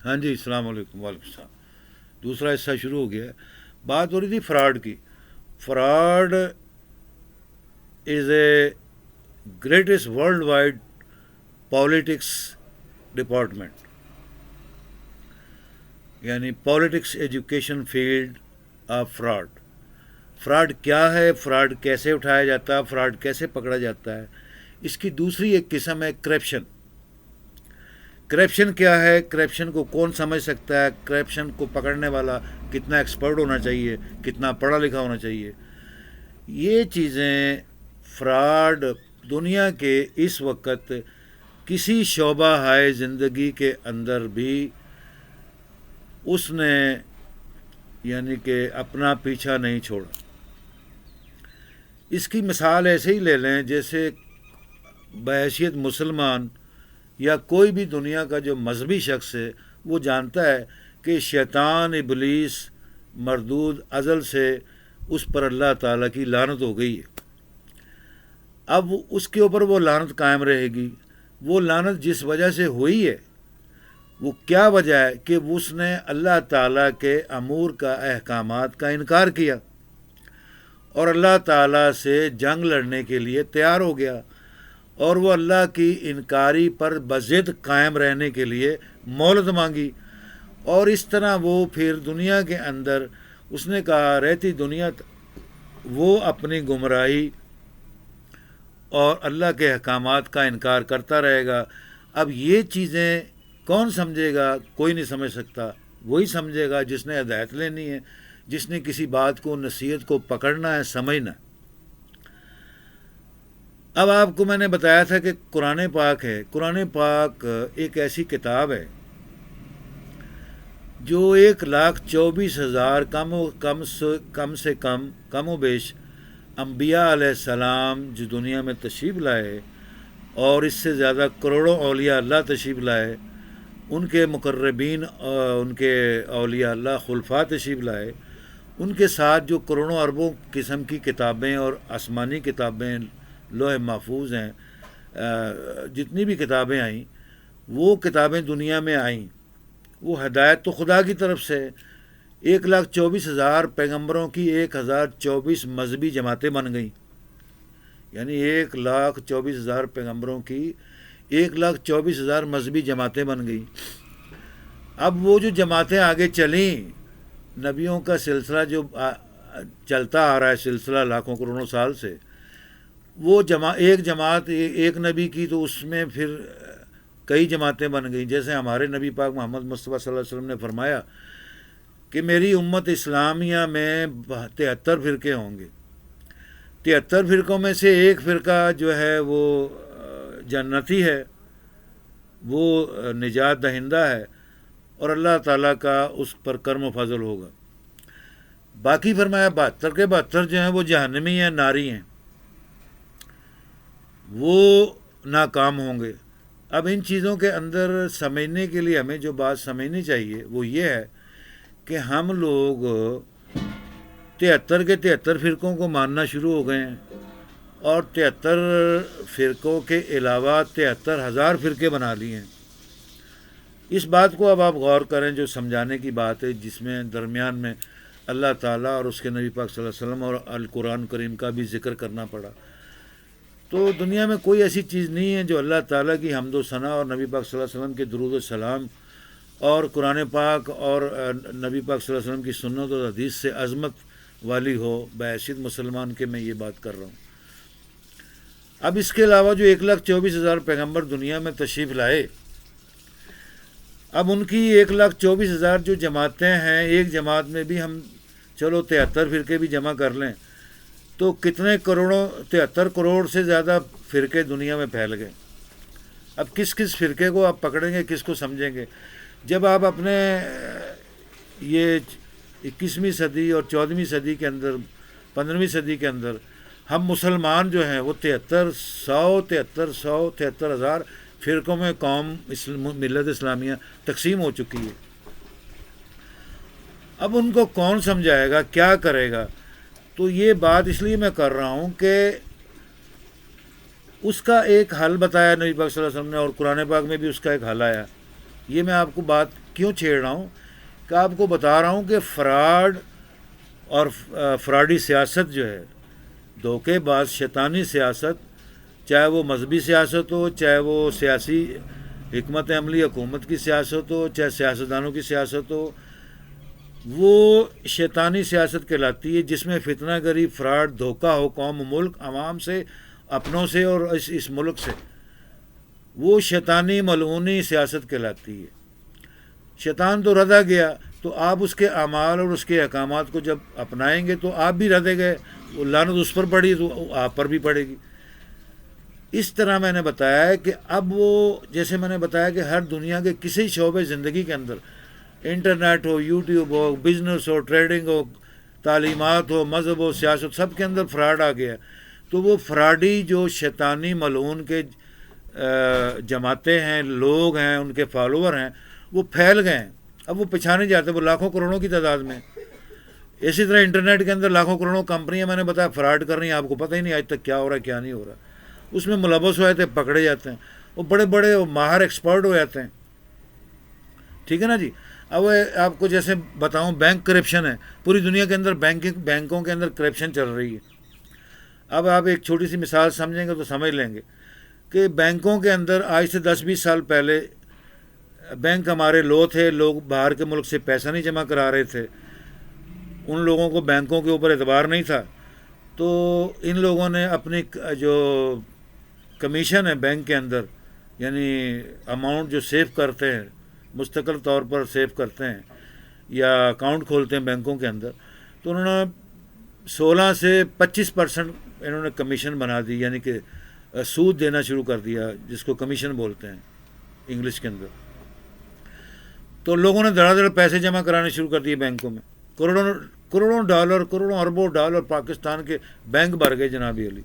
ہاں جی، السلام علیکم، وعلیکم السلام۔ دوسرا حصہ شروع ہو گیا ہے۔ بات ہو رہی تھی فراڈ کی۔ Fraud is a greatest worldwide politics department, یعنی politics education field of fraud. Fraud کیا ہے، فراڈ کیسے اٹھایا جاتا ہے، فراڈ کیسے پکڑا جاتا ہے، اس کی دوسری ایک قسم ہے کرپشن۔ کرپشن کیا ہے، کرپشن کو کون سمجھ سکتا ہے، کرپشن کو پکڑنے والا کتنا ایکسپرٹ ہونا چاہیے، کتنا پڑھا لکھا ہونا چاہیے۔ یہ چیزیں فراڈ دنیا کے اس وقت کسی شعبہ ہائے زندگی کے اندر بھی اس نے یعنی کہ اپنا پیچھا نہیں چھوڑا۔ اس کی مثال ایسے ہی لے لیں جیسے بحیثیت مسلمان یا کوئی بھی دنیا کا جو مذہبی شخص ہے وہ جانتا ہے کہ شیطان ابلیس مردود ازل سے اس پر اللہ تعالیٰ کی لعنت ہو گئی ہے۔ اب اس کے اوپر وہ لعنت قائم رہے گی۔ وہ لعنت جس وجہ سے ہوئی ہے، وہ کیا وجہ ہے کہ اس نے اللہ تعالیٰ کے امور کا احکامات کا انکار کیا اور اللہ تعالیٰ سے جنگ لڑنے کے لیے تیار ہو گیا، اور وہ اللہ کی انکاری پر بضد قائم رہنے کے لیے مہلت مانگی، اور اس طرح وہ پھر دنیا کے اندر اس نے کہا رہتی دنیا وہ اپنی گمراہی اور اللہ کے احکامات کا انکار کرتا رہے گا۔ اب یہ چیزیں کون سمجھے گا؟ کوئی نہیں سمجھ سکتا۔ وہی سمجھے گا جس نے ہدایت لینی ہے، جس نے کسی بات کو، نصیحت کو پکڑنا ہے، سمجھنا ہے۔ اب آپ کو میں نے بتایا تھا کہ قرآن پاک ہے۔ قرآن پاک ایک ایسی کتاب ہے جو 1,24,000 کم و بیش انبیاء علیہ السلام جو دنیا میں تشریف لائے، اور اس سے زیادہ کروڑوں اولیاء اللہ تشریف لائے، ان کے مقربین، ان کے اولیاء اللہ خلفاء تشریف لائے، ان کے ساتھ جو کروڑوں اربوں قسم کی کتابیں اور آسمانی کتابیں، لوح محفوظ ہیں، جتنی بھی کتابیں آئیں، وہ کتابیں دنیا میں آئیں، وہ ہدایت تو خدا کی طرف سے۔ 1,24,000 پیغمبروں کی 1,024 مذہبی جماعتیں بن گئیں، یعنی 1,24,000 پیغمبروں کی 1,24,000 مذہبی جماعتیں بن گئیں۔ اب وہ جو جماعتیں آگے چلیں، نبیوں کا سلسلہ جو چلتا آ رہا ہے، سلسلہ لاکھوں کروڑوں سال سے، وہ ایک جماعت ایک نبی کی، تو اس میں پھر کئی جماعتیں بن گئیں۔ جیسے ہمارے نبی پاک محمد مصطفیٰ صلی اللہ علیہ وسلم نے فرمایا کہ میری امت اسلامیہ میں 73 فرقے ہوں گے۔ 73 فرقوں میں سے ایک فرقہ جو ہے وہ جنتی ہے، وہ نجات دہندہ ہے، اور اللہ تعالیٰ کا اس پر کرم و فضل ہوگا۔ باقی فرمایا 72 کے 72 جو ہیں وہ جہنمی ہیں، ناری ہیں، وہ ناکام ہوں گے۔ اب ان چیزوں کے اندر سمجھنے کے لیے ہمیں جو بات سمجھنی چاہیے وہ یہ ہے کہ ہم لوگ 73 کے 73 فرقوں کو ماننا شروع ہو گئے ہیں، اور 73 فرقوں کے علاوہ 73,000 فرقے بنا لیے ہیں۔ اس بات کو اب آپ غور کریں، جو سمجھانے کی بات ہے، جس میں درمیان میں اللہ تعالیٰ اور اس کے نبی پاک صلی اللہ علیہ وسلم اور القرآن کریم کا بھی ذکر کرنا پڑا۔ تو دنیا میں کوئی ایسی چیز نہیں ہے جو اللہ تعالیٰ کی حمد و ثنا اور نبی پاک صلی اللہ علیہ وسلم کے درود و سلام اور قرآن پاک اور نبی پاک صلی اللہ علیہ وسلم کی سنت اور حدیث سے عظمت والی ہو۔ بحیثیت مسلمان کے میں یہ بات کر رہا ہوں۔ اب اس کے علاوہ جو 1,24,000 پیغمبر دنیا میں تشریف لائے، اب ان کی 1,24,000 جو جماعتیں ہیں، ایک جماعت میں بھی ہم چلو 73 فرقے بھی جمع کر لیں تو کتنے کروڑوں، 73 کروڑ سے زیادہ فرقے دنیا میں پھیل گئے۔ اب کس کس فرقے کو آپ پکڑیں گے، کس کو سمجھیں گے؟ جب آپ اپنے یہ 21ویں صدی اور 14ویں صدی کے اندر، 15ویں صدی کے اندر ہم مسلمان جو ہیں وہ 73,000 فرقوں میں قوم ملت اسلامیہ تقسیم ہو چکی ہے۔ اب ان کو کون سمجھائے گا، کیا کرے گا؟ تو یہ بات اس لیے میں کر رہا ہوں کہ اس کا ایک حل بتایا نبی پاک صلی اللہ علیہ وسلم نے، اور قرآن پاک میں بھی اس کا ایک حل آیا۔ یہ میں آپ کو بات کیوں چھیڑ رہا ہوں کہ آپ کو بتا رہا ہوں کہ فراڈ اور فراڈی سیاست جو ہے، دھوکے باز شیطانی سیاست، چاہے وہ مذہبی سیاست ہو، چاہے وہ سیاسی حکمت عملی حکومت کی سیاست ہو، چاہے سیاستدانوں کی سیاست ہو، وہ شیطانی سیاست کہلاتی ہے، جس میں فتنہ گری، فراڈ، دھوکہ ہو قوم و ملک، عوام سے، اپنوں سے اور اس ملک سے، وہ شیطانی ملعونی سیاست کہلاتی ہے۔ شیطان تو ردا گیا، تو آپ اس کے اعمال اور اس کے احکامات کو جب اپنائیں گے تو آپ بھی ردے گئے، وہ لعنت اس پر پڑی تو آپ پر بھی پڑے گی۔ اس طرح میں نے بتایا ہے کہ اب وہ، جیسے میں نے بتایا کہ ہر دنیا کے کسی شعبے زندگی کے اندر، انٹرنیٹ ہو، یوٹیوب ہو، بزنس ہو، ٹریڈنگ ہو، تعلیمات ہو، مذہب ہو، سیاست، سب کے اندر فراڈ آ گیا۔ تو وہ فراڈی جو شیطانی ملعون کے جماعتیں ہیں، لوگ ہیں، ان کے فالوور ہیں، وہ پھیل گئے ہیں۔ اب وہ پچھانے جاتے، وہ لاکھوں کروڑوں کی تعداد میں۔ اسی طرح انٹرنیٹ کے اندر لاکھوں کروڑوں کمپنیاں میں نے بتایا فراڈ کر رہی ہیں، آپ کو پتہ ہی نہیں آج تک کیا ہو رہا ہے کیا نہیں ہو رہا۔ اس میں ملوث ہوئے تھے، پکڑے جاتے ہیں، وہ بڑے بڑے ماہر ایکسپرٹ ہو جاتے ہیں، ٹھیک ہے نا جی۔ اب آپ کو جیسے بتاؤں، بینک کرپشن ہے پوری دنیا کے اندر، بینکوں کے اندر کرپشن چل رہی ہے۔ اب آپ ایک چھوٹی سی مثال سمجھیں گے تو سمجھ لیں گے کہ بینکوں کے اندر آج سے 10-20 سال پہلے بینک ہمارے لو تھے، لوگ باہر کے ملک سے پیسہ نہیں جمع کرا رہے تھے، ان لوگوں کو بینکوں کے اوپر اعتبار نہیں تھا، تو ان لوگوں نے اپنی جو کمیشن ہے بینک کے اندر، یعنی اماؤنٹ جو سیو کرتے ہیں، مستقل طور پر سیو کرتے ہیں یا اکاؤنٹ کھولتے ہیں بینکوں کے اندر، تو انہوں نے 16 سے 25% انہوں نے کمیشن بنا دی، یعنی کہ سود دینا شروع کر دیا، جس کو کمیشن بولتے ہیں انگلش کے اندر۔ تو لوگوں نے دھڑا دھڑ پیسے جمع کرانے شروع کر دیے بینکوں میں، کروڑوں ڈالر، کروڑوں اربوں ڈالر پاکستان کے بینک بھر گئے جناب علی۔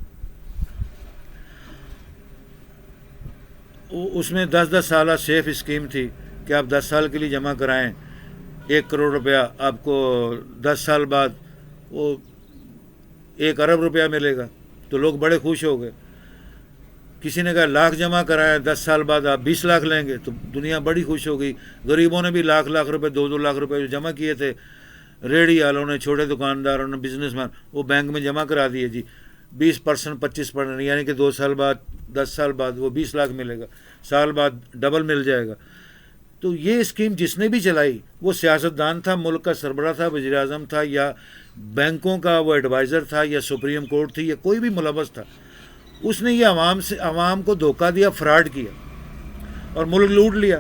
اس میں 10-10 سالہ سیف اسکیم تھی کہ آپ 10 سال کے لیے جمع کرائیں، 1 کروڑ روپیہ آپ کو 10 سال بعد وہ 1 ارب روپیہ ملے گا، تو لوگ بڑے خوش ہو گئے۔ کسی نے کہا لاکھ جمع کرائیں، 10 سال بعد آپ 20 لاکھ لیں گے، تو دنیا بڑی خوش ہو گئی۔ غریبوں نے بھی لاکھ روپے، 2 لاکھ روپے جو جمع کیے تھے، ریڑھی والوں نے، چھوٹے دکانداروں نے، بزنس مین، وہ بینک میں جمع کرا دیے جی، 20%، 25%، یعنی کہ 2 سال بعد، 10 سال بعد وہ 20 لاکھ ملے گا، سال بعد ڈبل مل جائے گا۔ تو یہ اسکیم جس نے بھی چلائی، وہ سیاستدان تھا، ملک کا سربراہ تھا، وزیر اعظم تھا، یا بینکوں کا وہ ایڈوائزر تھا، یا سپریم کورٹ تھی، یا کوئی بھی ملوث تھا، اس نے یہ عوام کو دھوکہ دیا، فراڈ کیا اور ملک لوٹ لیا۔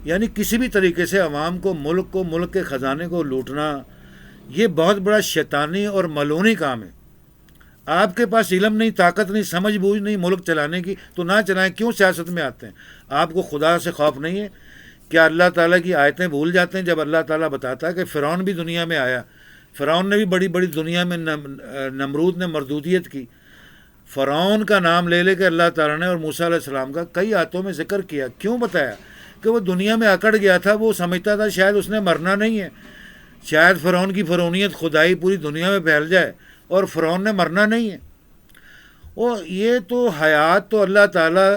یعنی کسی بھی طریقے سے عوام کو، ملک کے خزانے کو لوٹنا، یہ بہت بڑا شیطانی اور ملعونی کام ہے۔ آپ کے پاس علم نہیں، طاقت نہیں، سمجھ بوجھ نہیں ملک چلانے کی، تو نہ چلائیں، کیوں سیاست میں آتے ہیں؟ آپ کو خدا سے خوف نہیں ہے؟ کیا اللہ تعالیٰ کی آیتیں بھول جاتے ہیں جب اللہ تعالیٰ بتاتا ہے کہ فرعون بھی دنیا میں آیا، فرعون نے بھی بڑی بڑی دنیا میں، نمرود نے مردودیت کی، فرعون کا نام لے کے اللہ تعالیٰ نے اور موسیٰ علیہ السلام کا کئی آیتوں میں ذکر کیا۔ کیوں بتایا؟ کہ وہ دنیا میں اکڑ گیا تھا، وہ سمجھتا تھا شاید اس نے مرنا نہیں ہے، شاید فرعون کی فرعونیت، خدائی پوری دنیا میں پھیل جائے، اور فرعون نے مرنا نہیں ہے۔ اور یہ تو حیات تو اللہ تعالیٰ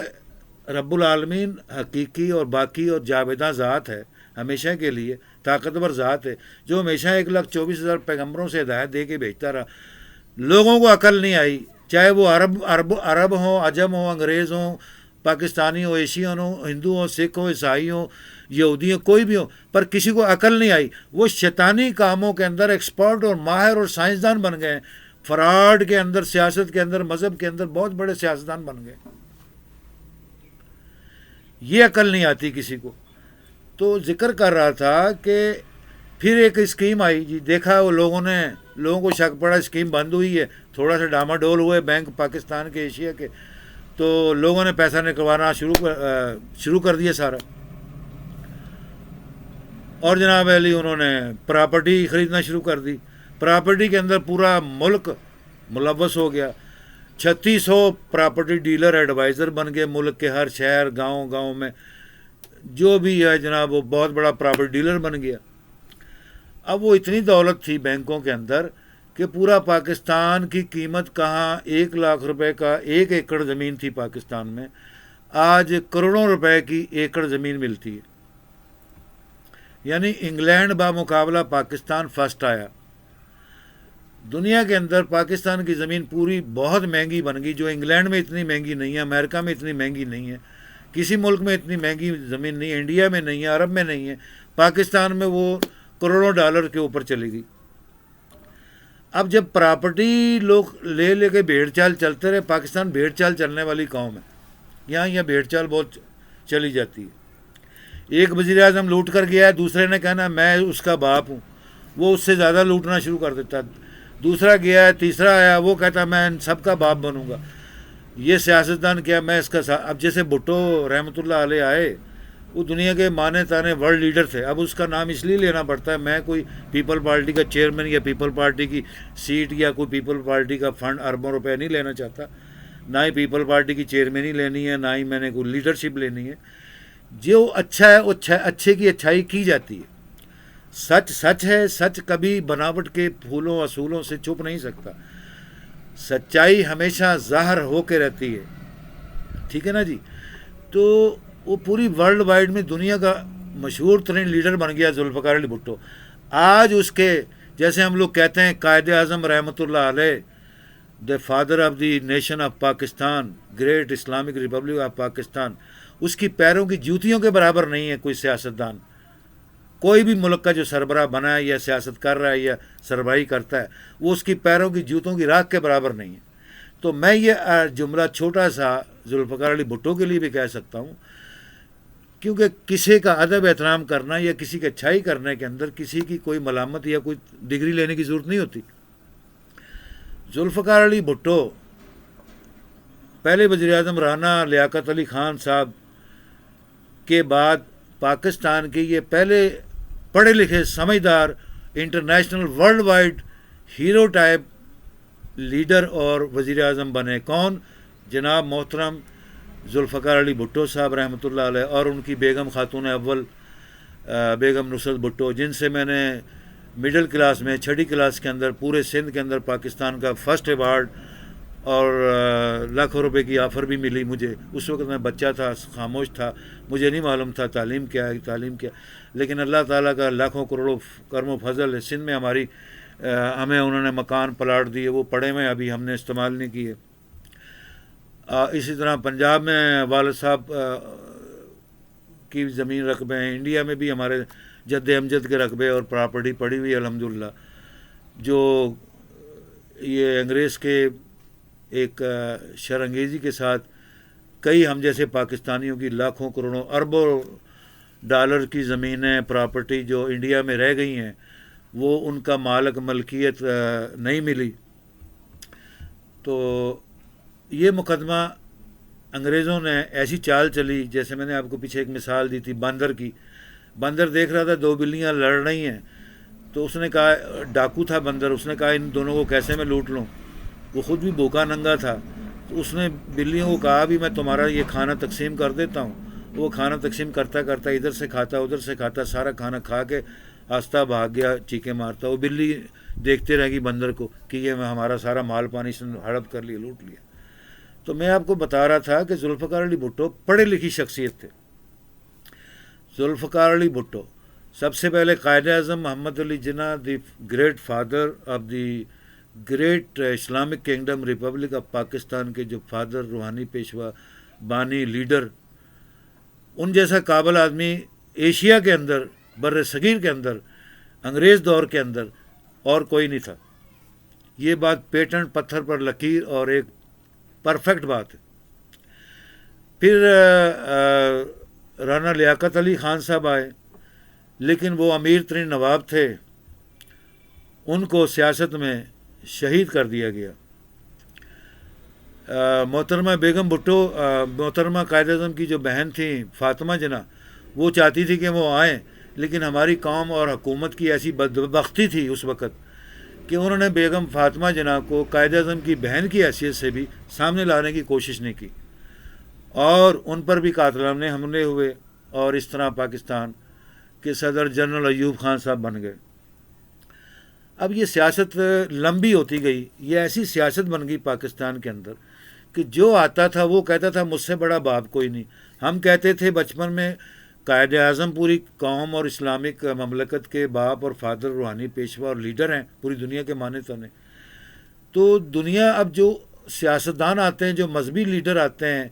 رب العالمین حقیقی اور باقی اور جاویدہ ذات ہے، ہمیشہ کے لیے طاقتور ذات ہے، جو ہمیشہ 1,24,000 پیغمبروں سے ہدایت دے کے بھیجتا رہا۔ لوگوں کو عقل نہیں آئی، چاہے وہ عرب ہوں، عجم ہوں، انگریز ہوں، پاکستانی ہو، ایشین ہو، ہندو ہو، سکھ ہو، عیسائی ہو، یہودی ہو، کوئی بھی ہو، پر کسی کو عقل نہیں آئی۔ وہ شیطانی کاموں کے اندر ایکسپرٹ اور ماہر اور سائنسدان بن گئے، فراڈ کے اندر، سیاست کے اندر، مذہب کے اندر بہت بڑے سیاستدان بن گئے۔ یہ عقل نہیں آتی کسی کو۔ تو ذکر کر رہا تھا کہ پھر ایک اسکیم آئی جی، دیکھا وہ لوگوں کو شک پڑا، اسکیم بند ہوئی ہے، تھوڑا سا ڈاما ڈول ہوئے بینک پاکستان کے، ایشیا کے، تو لوگوں نے پیسہ نکلوانا شروع کر دیا سارا، اور جناب علی انہوں نے پراپرٹی خریدنا شروع کر دی۔ پراپرٹی کے اندر پورا ملک ملوث ہو گیا، 3600 پراپرٹی ڈیلر ایڈوائزر بن گئے ملک کے ہر شہر، گاؤں میں، جو بھی ہے جناب وہ بہت بڑا پراپرٹی ڈیلر بن گیا۔ اب وہ اتنی دولت تھی بینکوں کے اندر کہ پورا پاکستان کی قیمت کہاں 1 لاکھ روپے کا 1 ایکڑ زمین تھی پاکستان میں، آج کروڑوں روپے کی ایکڑ زمین ملتی ہے۔ یعنی انگلینڈ بامقابلہ پاکستان فرسٹ آیا. دنیا کے اندر پاکستان کی زمین پوری بہت مہنگی بن گئی, جو انگلینڈ میں اتنی مہنگی نہیں ہے, امریکہ میں اتنی مہنگی نہیں ہے, کسی ملک میں اتنی مہنگی زمین نہیں ہے, انڈیا میں نہیں ہے, عرب میں نہیں ہے. پاکستان میں وہ کروڑوں ڈالر کے اوپر چلی گئی. اب جب پراپرٹی لوگ لے لے کے بھیڑ چال چلتے رہے, پاکستان بھیڑ چال چلنے والی قوم ہے, یہاں بھیڑ چال بہت چلی جاتی ہے. ایک وزیر اعظم لوٹ کر گیا ہے, دوسرے نے کہنا میں اس کا باپ ہوں, وہ اس سے زیادہ لوٹنا شروع کر دیتا. دوسرا گیا ہے, تیسرا آیا, وہ کہتا میں ان سب کا باپ بنوں گا. یہ سیاستدان کیا, میں اس کا اب جیسے بھٹو رحمۃ اللہ علیہ آئے, وہ دنیا کے مانے تانے ورلڈ لیڈر تھے. اب اس کا نام اس لیے لینا پڑتا ہے, میں کوئی پیپل پارٹی کا چیئرمین یا پیپل پارٹی کی سیٹ یا کوئی پیپل پارٹی کا فنڈ اربوں روپے نہیں لینا چاہتا, نہ ہی پیپل پارٹی کی چیئرمینی لینی ہے, نہ ہی میں نے کوئی لیڈرشپ لینی ہے. جو اچھا ہے وہ اچھے کی اچھائی کی جاتی ہے. سچ سچ ہے, سچ کبھی بناوٹ کے پھولوں اصولوں سے چھپ نہیں سکتا. سچائی ہمیشہ ظاہر ہو کے رہتی ہے, ٹھیک ہے نا جی. تو وہ پوری ورلڈ وائڈ میں دنیا کا مشہور ترین لیڈر بن گیا ذوالفقار علی بھٹو. آج اس کے جیسے ہم لوگ کہتے ہیں قائد اعظم رحمۃ اللہ علیہ, the father of the nation of Pakistan, great Islamic republic of Pakistan, اس کی پیروں کی جوتیوں کے برابر نہیں ہے کوئی سیاستدان. کوئی بھی ملک کا جو سربراہ بنا ہے یا سیاست کر رہا ہے یا سربراہی کرتا ہے, وہ اس کی پیروں کی جوتوں کی راکھ کے برابر نہیں ہے. تو میں یہ جملہ چھوٹا سا ذوالفقار علی بھٹو کے لیے بھی کہہ سکتا ہوں, کیونکہ کسی کا ادب احترام کرنا یا کسی کی اچھائی کرنے کے اندر کسی کی کوئی ملامت یا کوئی ڈگری لینے کی ضرورت نہیں ہوتی. ذوالفقار علی بھٹو پہلے وزیر اعظم رانا لیاقت علی خان صاحب کے بعد پاکستان کے یہ پہلے پڑھے لکھے سمجھدار international world wide hero type leader اور وزیر اعظم بنے. کون؟ جناب محترم ذوالفقار علی بھٹو صاحب رحمۃ اللہ علیہ, اور ان کی بیگم خاتون اول بیگم نصرت بھٹو, جن سے میں نے مڈل کلاس میں چھٹی کلاس کے اندر پورے سندھ کے اندر پاکستان کا فرسٹ ایوارڈ اور لاکھوں روپے کی آفر بھی ملی مجھے. اس وقت میں بچہ تھا, خاموش تھا, مجھے نہیں معلوم تھا تعلیم کیا ہے, تعلیم کیا, لیکن اللہ تعالیٰ کا لاکھوں کروڑوں کرم و فضل ہے. سندھ میں ہمیں انہوں نے مکان پلاٹ دیے, وہ پڑے ہوئے ابھی ہم نے استعمال نہیں کیے. اسی طرح پنجاب میں والد صاحب کی زمین رقبے ہیں, انڈیا میں بھی ہمارے جد امجد کے رقبے اور پراپرٹی پڑی ہوئی ہے الحمدللہ, جو یہ انگریز کے ایک شرانگیزی کے ساتھ کئی ہم جیسے پاکستانیوں کی لاکھوں کروڑوں اربوں ڈالر کی زمینیں پراپرٹی جو انڈیا میں رہ گئی ہیں, وہ ان کا مالک ملکیت نہیں ملی. تو یہ مقدمہ انگریزوں نے ایسی چال چلی, جیسے میں نے آپ کو پیچھے ایک مثال دی تھی باندر کی. باندر دیکھ رہا تھا دو بلیاں لڑ رہی ہیں, تو اس نے کہا, ڈاکو تھا بندر, اس نے کہا ان دونوں کو کیسے میں لوٹ لوں. وہ خود بھی بھوکا ننگا تھا, تو اس نے بلیوں کو کہا بھی میں تمہارا یہ کھانا تقسیم کر دیتا ہوں. وہ کھانا تقسیم کرتا کرتا ادھر سے کھاتا ادھر سے کھاتا, سارا کھانا کھا کے آستہ بھاگ گیا چیخیں مارتا. وہ بلی دیکھتے رہ گئی بندر کو کہ یہ ہمارا سارا مال پانی سے ہڑپ کر لیا, لوٹ لیا. تو میں آپ کو بتا رہا تھا کہ ذوالفقار علی بھٹو پڑھے لکھی شخصیت تھے. ذوالفقار علی بھٹو سب سے پہلے Quaid Azam Muhammad Ali Jinnah, the great father of the great Islamic kingdom republic of Pakistan کے جو فادر, روحانی پیشوا, بانی, لیڈر, ان جیسا قابل آدمی ایشیا کے اندر, بر صغیر کے اندر, انگریز دور کے اندر اور کوئی نہیں تھا. یہ بات پیٹنٹ پتھر پر لکیر اور ایک پرفیکٹ بات ہے. پھر رانا لیاقت علی خان صاحب آئے, لیکن وہ امیر ترین نواب تھے, ان کو سیاست میں شہید کر دیا گیا. محترمہ بیگم بھٹو, محترمہ قائد اعظم کی جو بہن تھیں فاطمہ جناح, وہ چاہتی تھی کہ وہ آئیں, لیکن ہماری قوم اور حکومت کی ایسی بدبختی تھی اس وقت کہ انہوں نے بیگم فاطمہ جناح کو قائد اعظم کی بہن کی حیثیت سے بھی سامنے لانے کی کوشش نہیں کی, اور ان پر بھی قاتلانہ حملے ہوئے, اور اس طرح پاکستان کے صدر جنرل ایوب خان صاحب بن گئے. اب یہ سیاست لمبی ہوتی گئی, یہ ایسی سیاست بن گئی پاکستان کے اندر کہ جو آتا تھا وہ کہتا تھا مجھ سے بڑا باپ کوئی نہیں. ہم کہتے تھے بچپن میں قائد اعظم پوری قوم اور اسلامک مملکت کے باپ اور فادر، روحانی پیشوا اور لیڈر ہیں پوری دنیا کے مانے تانے. تو دنیا اب جو سیاستدان آتے ہیں، جو مذہبی لیڈر آتے ہیں،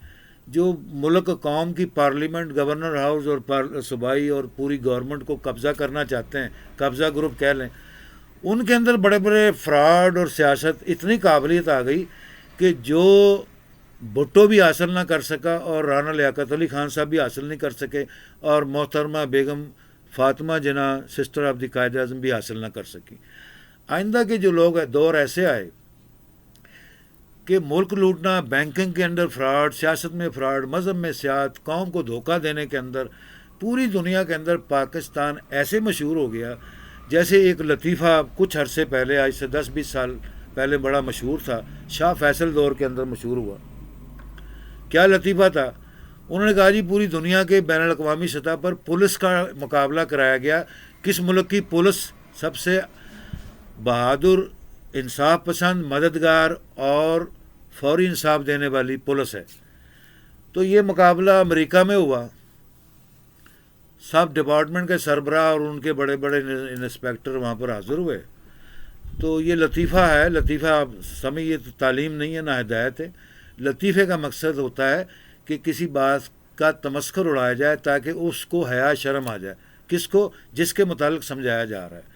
جو ملک قوم کی پارلیمنٹ، گورنر ہاؤس اور صوبائی اور پوری گورنمنٹ کو قبضہ کرنا چاہتے ہیں، قبضہ گروپ کہہ لیں، ان کے اندر بڑے بڑے فراڈ اور سیاست اتنی قابلیت آ گئی کہ جو بھٹو بھی حاصل نہ کر سکا اور رانا لیاقت علی خان صاحب بھی حاصل نہیں کر سکے اور محترمہ بیگم فاطمہ جناح sister of the Quaid Azam بھی حاصل نہ کر سکی. آئندہ کے جو لوگ دور ایسے آئے کہ ملک لوٹنا، بینکنگ کے اندر فراڈ، سیاست میں فراڈ، مذہب میں سیاست، قوم کو دھوکہ دینے کے اندر پوری دنیا کے اندر پاکستان ایسے مشہور ہو گیا جیسے ایک لطیفہ کچھ عرصے پہلے، آج سے 10-20 سال پہلے بڑا مشہور تھا، شاہ فیصل دور کے اندر مشہور ہوا. کیا لطیفہ تھا؟ انہوں نے کہا جی پوری دنیا کے بین الاقوامی سطح پر پولیس کا مقابلہ کرایا گیا، کس ملک کی پولیس سب سے بہادر، انصاف پسند، مددگار اور فوری انصاف دینے والی پولیس ہے. تو یہ مقابلہ امریکہ میں ہوا، سب ڈپارٹمنٹ کے سربراہ اور ان کے بڑے بڑے انسپیکٹر وہاں پر حاضر ہوئے. تو یہ لطیفہ ہے، لطیفہ آپ سمجھیے، تو تعلیم نہیں ہے نہ ہدایت ہے. لطیفے کا مقصد ہوتا ہے کہ کسی بات کا تمسخر اڑایا جائے تاکہ اس کو حیا شرم آ جائے، کس کو؟ جس کے متعلق سمجھایا جا رہا ہے.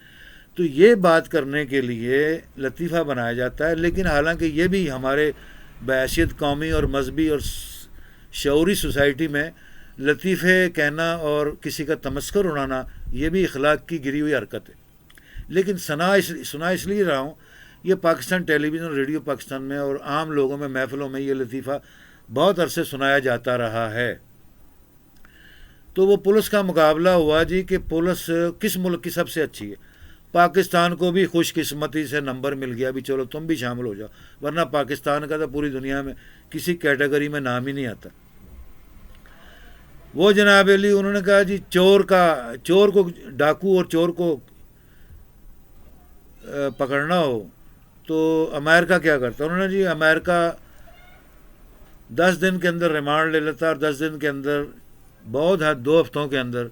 تو یہ بات کرنے کے لیے لطیفہ بنایا جاتا ہے. لیکن حالانکہ یہ بھی ہمارے بحیثیت قومی اور مذہبی اور شعوری سوسائٹی میں لطیفے کہنا اور کسی کا تمسخر اڑانا یہ بھی اخلاق کی گری ہوئی حرکت ہے. لیکن سنا اس لیے رہا ہوں، یہ پاکستان ٹیلی ویژن، ریڈیو پاکستان میں اور عام لوگوں میں، محفلوں میں یہ لطیفہ بہت عرصے سنایا جاتا رہا ہے. تو وہ پولیس کا مقابلہ ہوا جی کہ پولیس کس ملک کی سب سے اچھی ہے. پاکستان کو بھی خوش قسمتی سے نمبر مل گیا بھی چلو تم بھی شامل ہو جاؤ، ورنہ پاکستان کا تو پوری دنیا میں کسی کیٹیگری میں نام ہی نہیں آتا. وہ جناب علی انہوں نے کہا جی چور کو، ڈاکو اور چور کو پکڑنا ہو تو امریکہ کیا کرتا؟ انہوں نے جی امریکہ 10 دن کے اندر ریمانڈ لے لیتا اور 10 دن کے اندر، بہت 2 ہفتوں کے اندر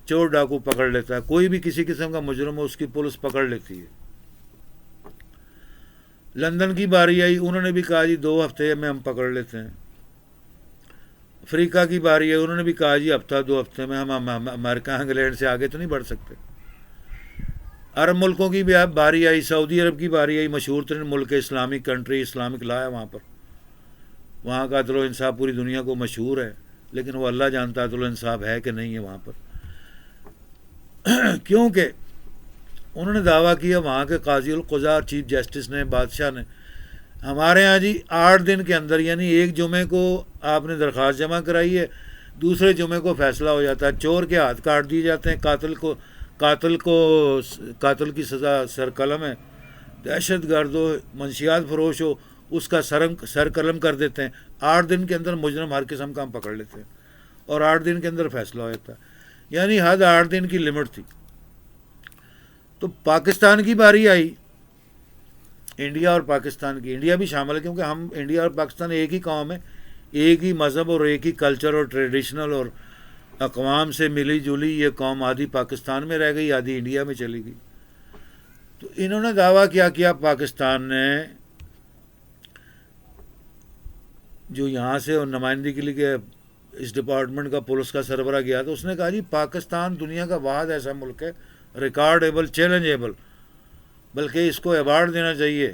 چور ڈاکو پکڑ لیتا ہے. کوئی بھی کسی قسم کا مجرم ہو اس کی پولیس پکڑ لیتی ہے. لندن کی باری آئی، انہوں نے بھی کہا جی 2 ہفتے میں ہم پکڑ لیتے ہیں. افریقہ کی باری آئی، انہوں نے بھی کہا جی ہفتہ 2 ہفتے میں ہم امریکہ انگلینڈ سے آگے تو نہیں بڑھ سکتے. عرب ملکوں کی بھی باری آئی، سعودی عرب کی باری آئی، مشہور ترین ملک اسلامک کنٹری، اسلامک لا ہے وہاں پر، وہاں کا عدل و انصاف پوری دنیا کو مشہور ہے، لیکن وہ اللہ جانتا عدل و انصاف ہے کہ نہیں ہے وہاں پر. کیونکہ انہوں نے دعویٰ کیا، وہاں کے قاضی القضاء چیف جسٹس نے، بادشاہ نے، ہمارے ہاں جی 8 دن کے اندر، یعنی ایک جمعے کو آپ نے درخواست جمع کرائی ہے، دوسرے جمعے کو فیصلہ ہو جاتا ہے. چور کے ہاتھ کاٹ دیے جاتے ہیں، قاتل کی سزا سر قلم ہے، دہشت گرد ہو، منشیات فروش ہو، اس کا سر قلم کر دیتے ہیں. 8 دن کے اندر مجرم ہر قسم کا ہم پکڑ لیتے ہیں اور 8 دن کے اندر فیصلہ ہو جاتا ہے. یعنی حد 8 دن کی لمٹ تھی. تو پاکستان کی باری آئی، انڈیا اور پاکستان کی، انڈیا بھی شامل ہے کیونکہ ہم انڈیا اور پاکستان ایک ہی قوم ہے، ایک ہی مذہب اور ایک ہی کلچر اور ٹریڈیشنل اور اقوام سے ملی جلی یہ قوم آدھی پاکستان میں رہ گئی، آدھی انڈیا میں چلی گئی. تو انہوں نے دعویٰ کیا پاکستان نے، جو یہاں سے نمائندگی کے لیے کہ اس ڈپارٹمنٹ کا پولیس کا سربراہ گیا تو اس نے کہا جی پاکستان دنیا کا واحد ایسا ملک ہے، ریکارڈیبل، چیلنجیبل، بلکہ اس کو ایوارڈ دینا چاہیے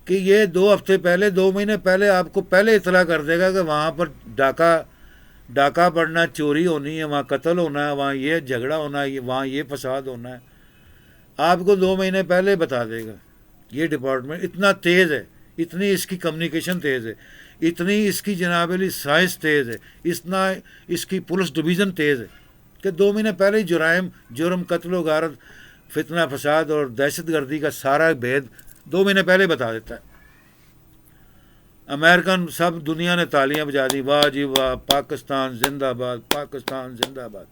کہ یہ 2 ہفتے پہلے، 2 مہینے پہلے آپ کو پہلے اطلاع کر دے گا کہ وہاں پر ڈاکہ پڑنا، چوری ہونی ہے، وہاں قتل ہونا ہے، وہاں یہ جھگڑا ہونا ہے، وہاں یہ فساد ہونا ہے، آپ کو 2 مہینے پہلے بتا دے گا. یہ ڈپارٹمنٹ اتنا تیز ہے، اتنی اس کی کمیونیکیشن تیز ہے، اتنی اس کی جناب علی سائنس تیز ہے، اتنا اس کی پولیس ڈویژن تیز ہے کہ 2 مہینے پہلے ہی جرم، قتل و غارت، فتنہ فساد اور دہشت گردی کا سارا بھید 2 مہینے پہلے بتا دیتا ہے. امریکن سب دنیا نے تالیاں بجا دی، واہ جی واہ، پاکستان زندہ باد، پاکستان زندہ باد.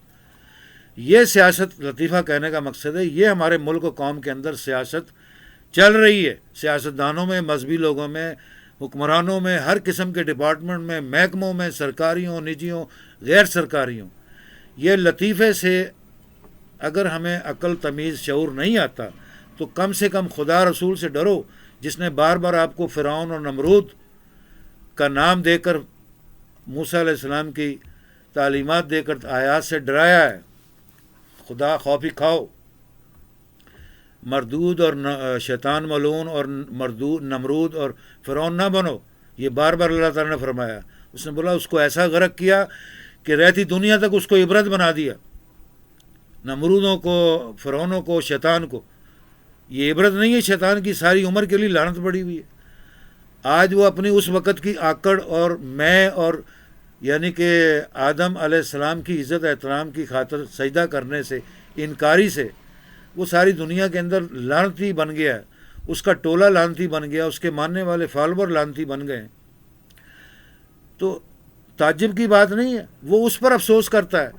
یہ سیاست، لطیفہ کہنے کا مقصد ہے، یہ ہمارے ملک و قوم کے اندر سیاست چل رہی ہے. سیاستدانوں میں، مذہبی لوگوں میں، حکمرانوں میں، ہر قسم کے ڈپارٹمنٹ میں، محکموں میں، سرکاری ہوں، نجی ہوں، غیر سرکاری ہوں، یہ لطیفے سے اگر ہمیں عقل تمیز شعور نہیں آتا تو کم سے کم خدا رسول سے ڈرو جس نے بار بار آپ کو فرعون اور نمرود کا نام دے کر موسیٰ علیہ السلام کی تعلیمات دے کر آیات سے ڈرایا ہے. خدا خوفی کھاؤ، مردود اور شیطان ملعون اور مردود نمرود اور فرعون نہ بنو. یہ بار بار اللہ تعالیٰ نے فرمایا. اس نے بولا اس کو ایسا غرق کیا کہ رہتی دنیا تک اس کو عبرت بنا دیا. نمرودوں کو، فرعونوں کو، شیطان کو. یہ عبرت نہیں ہے، شیطان کی ساری عمر کے لیے لعنت پڑی ہوئی ہے. آج وہ اپنی اس وقت کی آکڑ اور میں اور یعنی کہ آدم علیہ السلام کی عزت احترام کی خاطر سجدہ کرنے سے، انکاری سے، وہ ساری دنیا کے اندر لعنتی بن گیا ہے. اس کا ٹولہ لعنتی بن گیا، اس کے ماننے والے فالوور لعنتی بن گئے. تو تعجب کی بات نہیں ہے، وہ اس پر افسوس کرتا ہے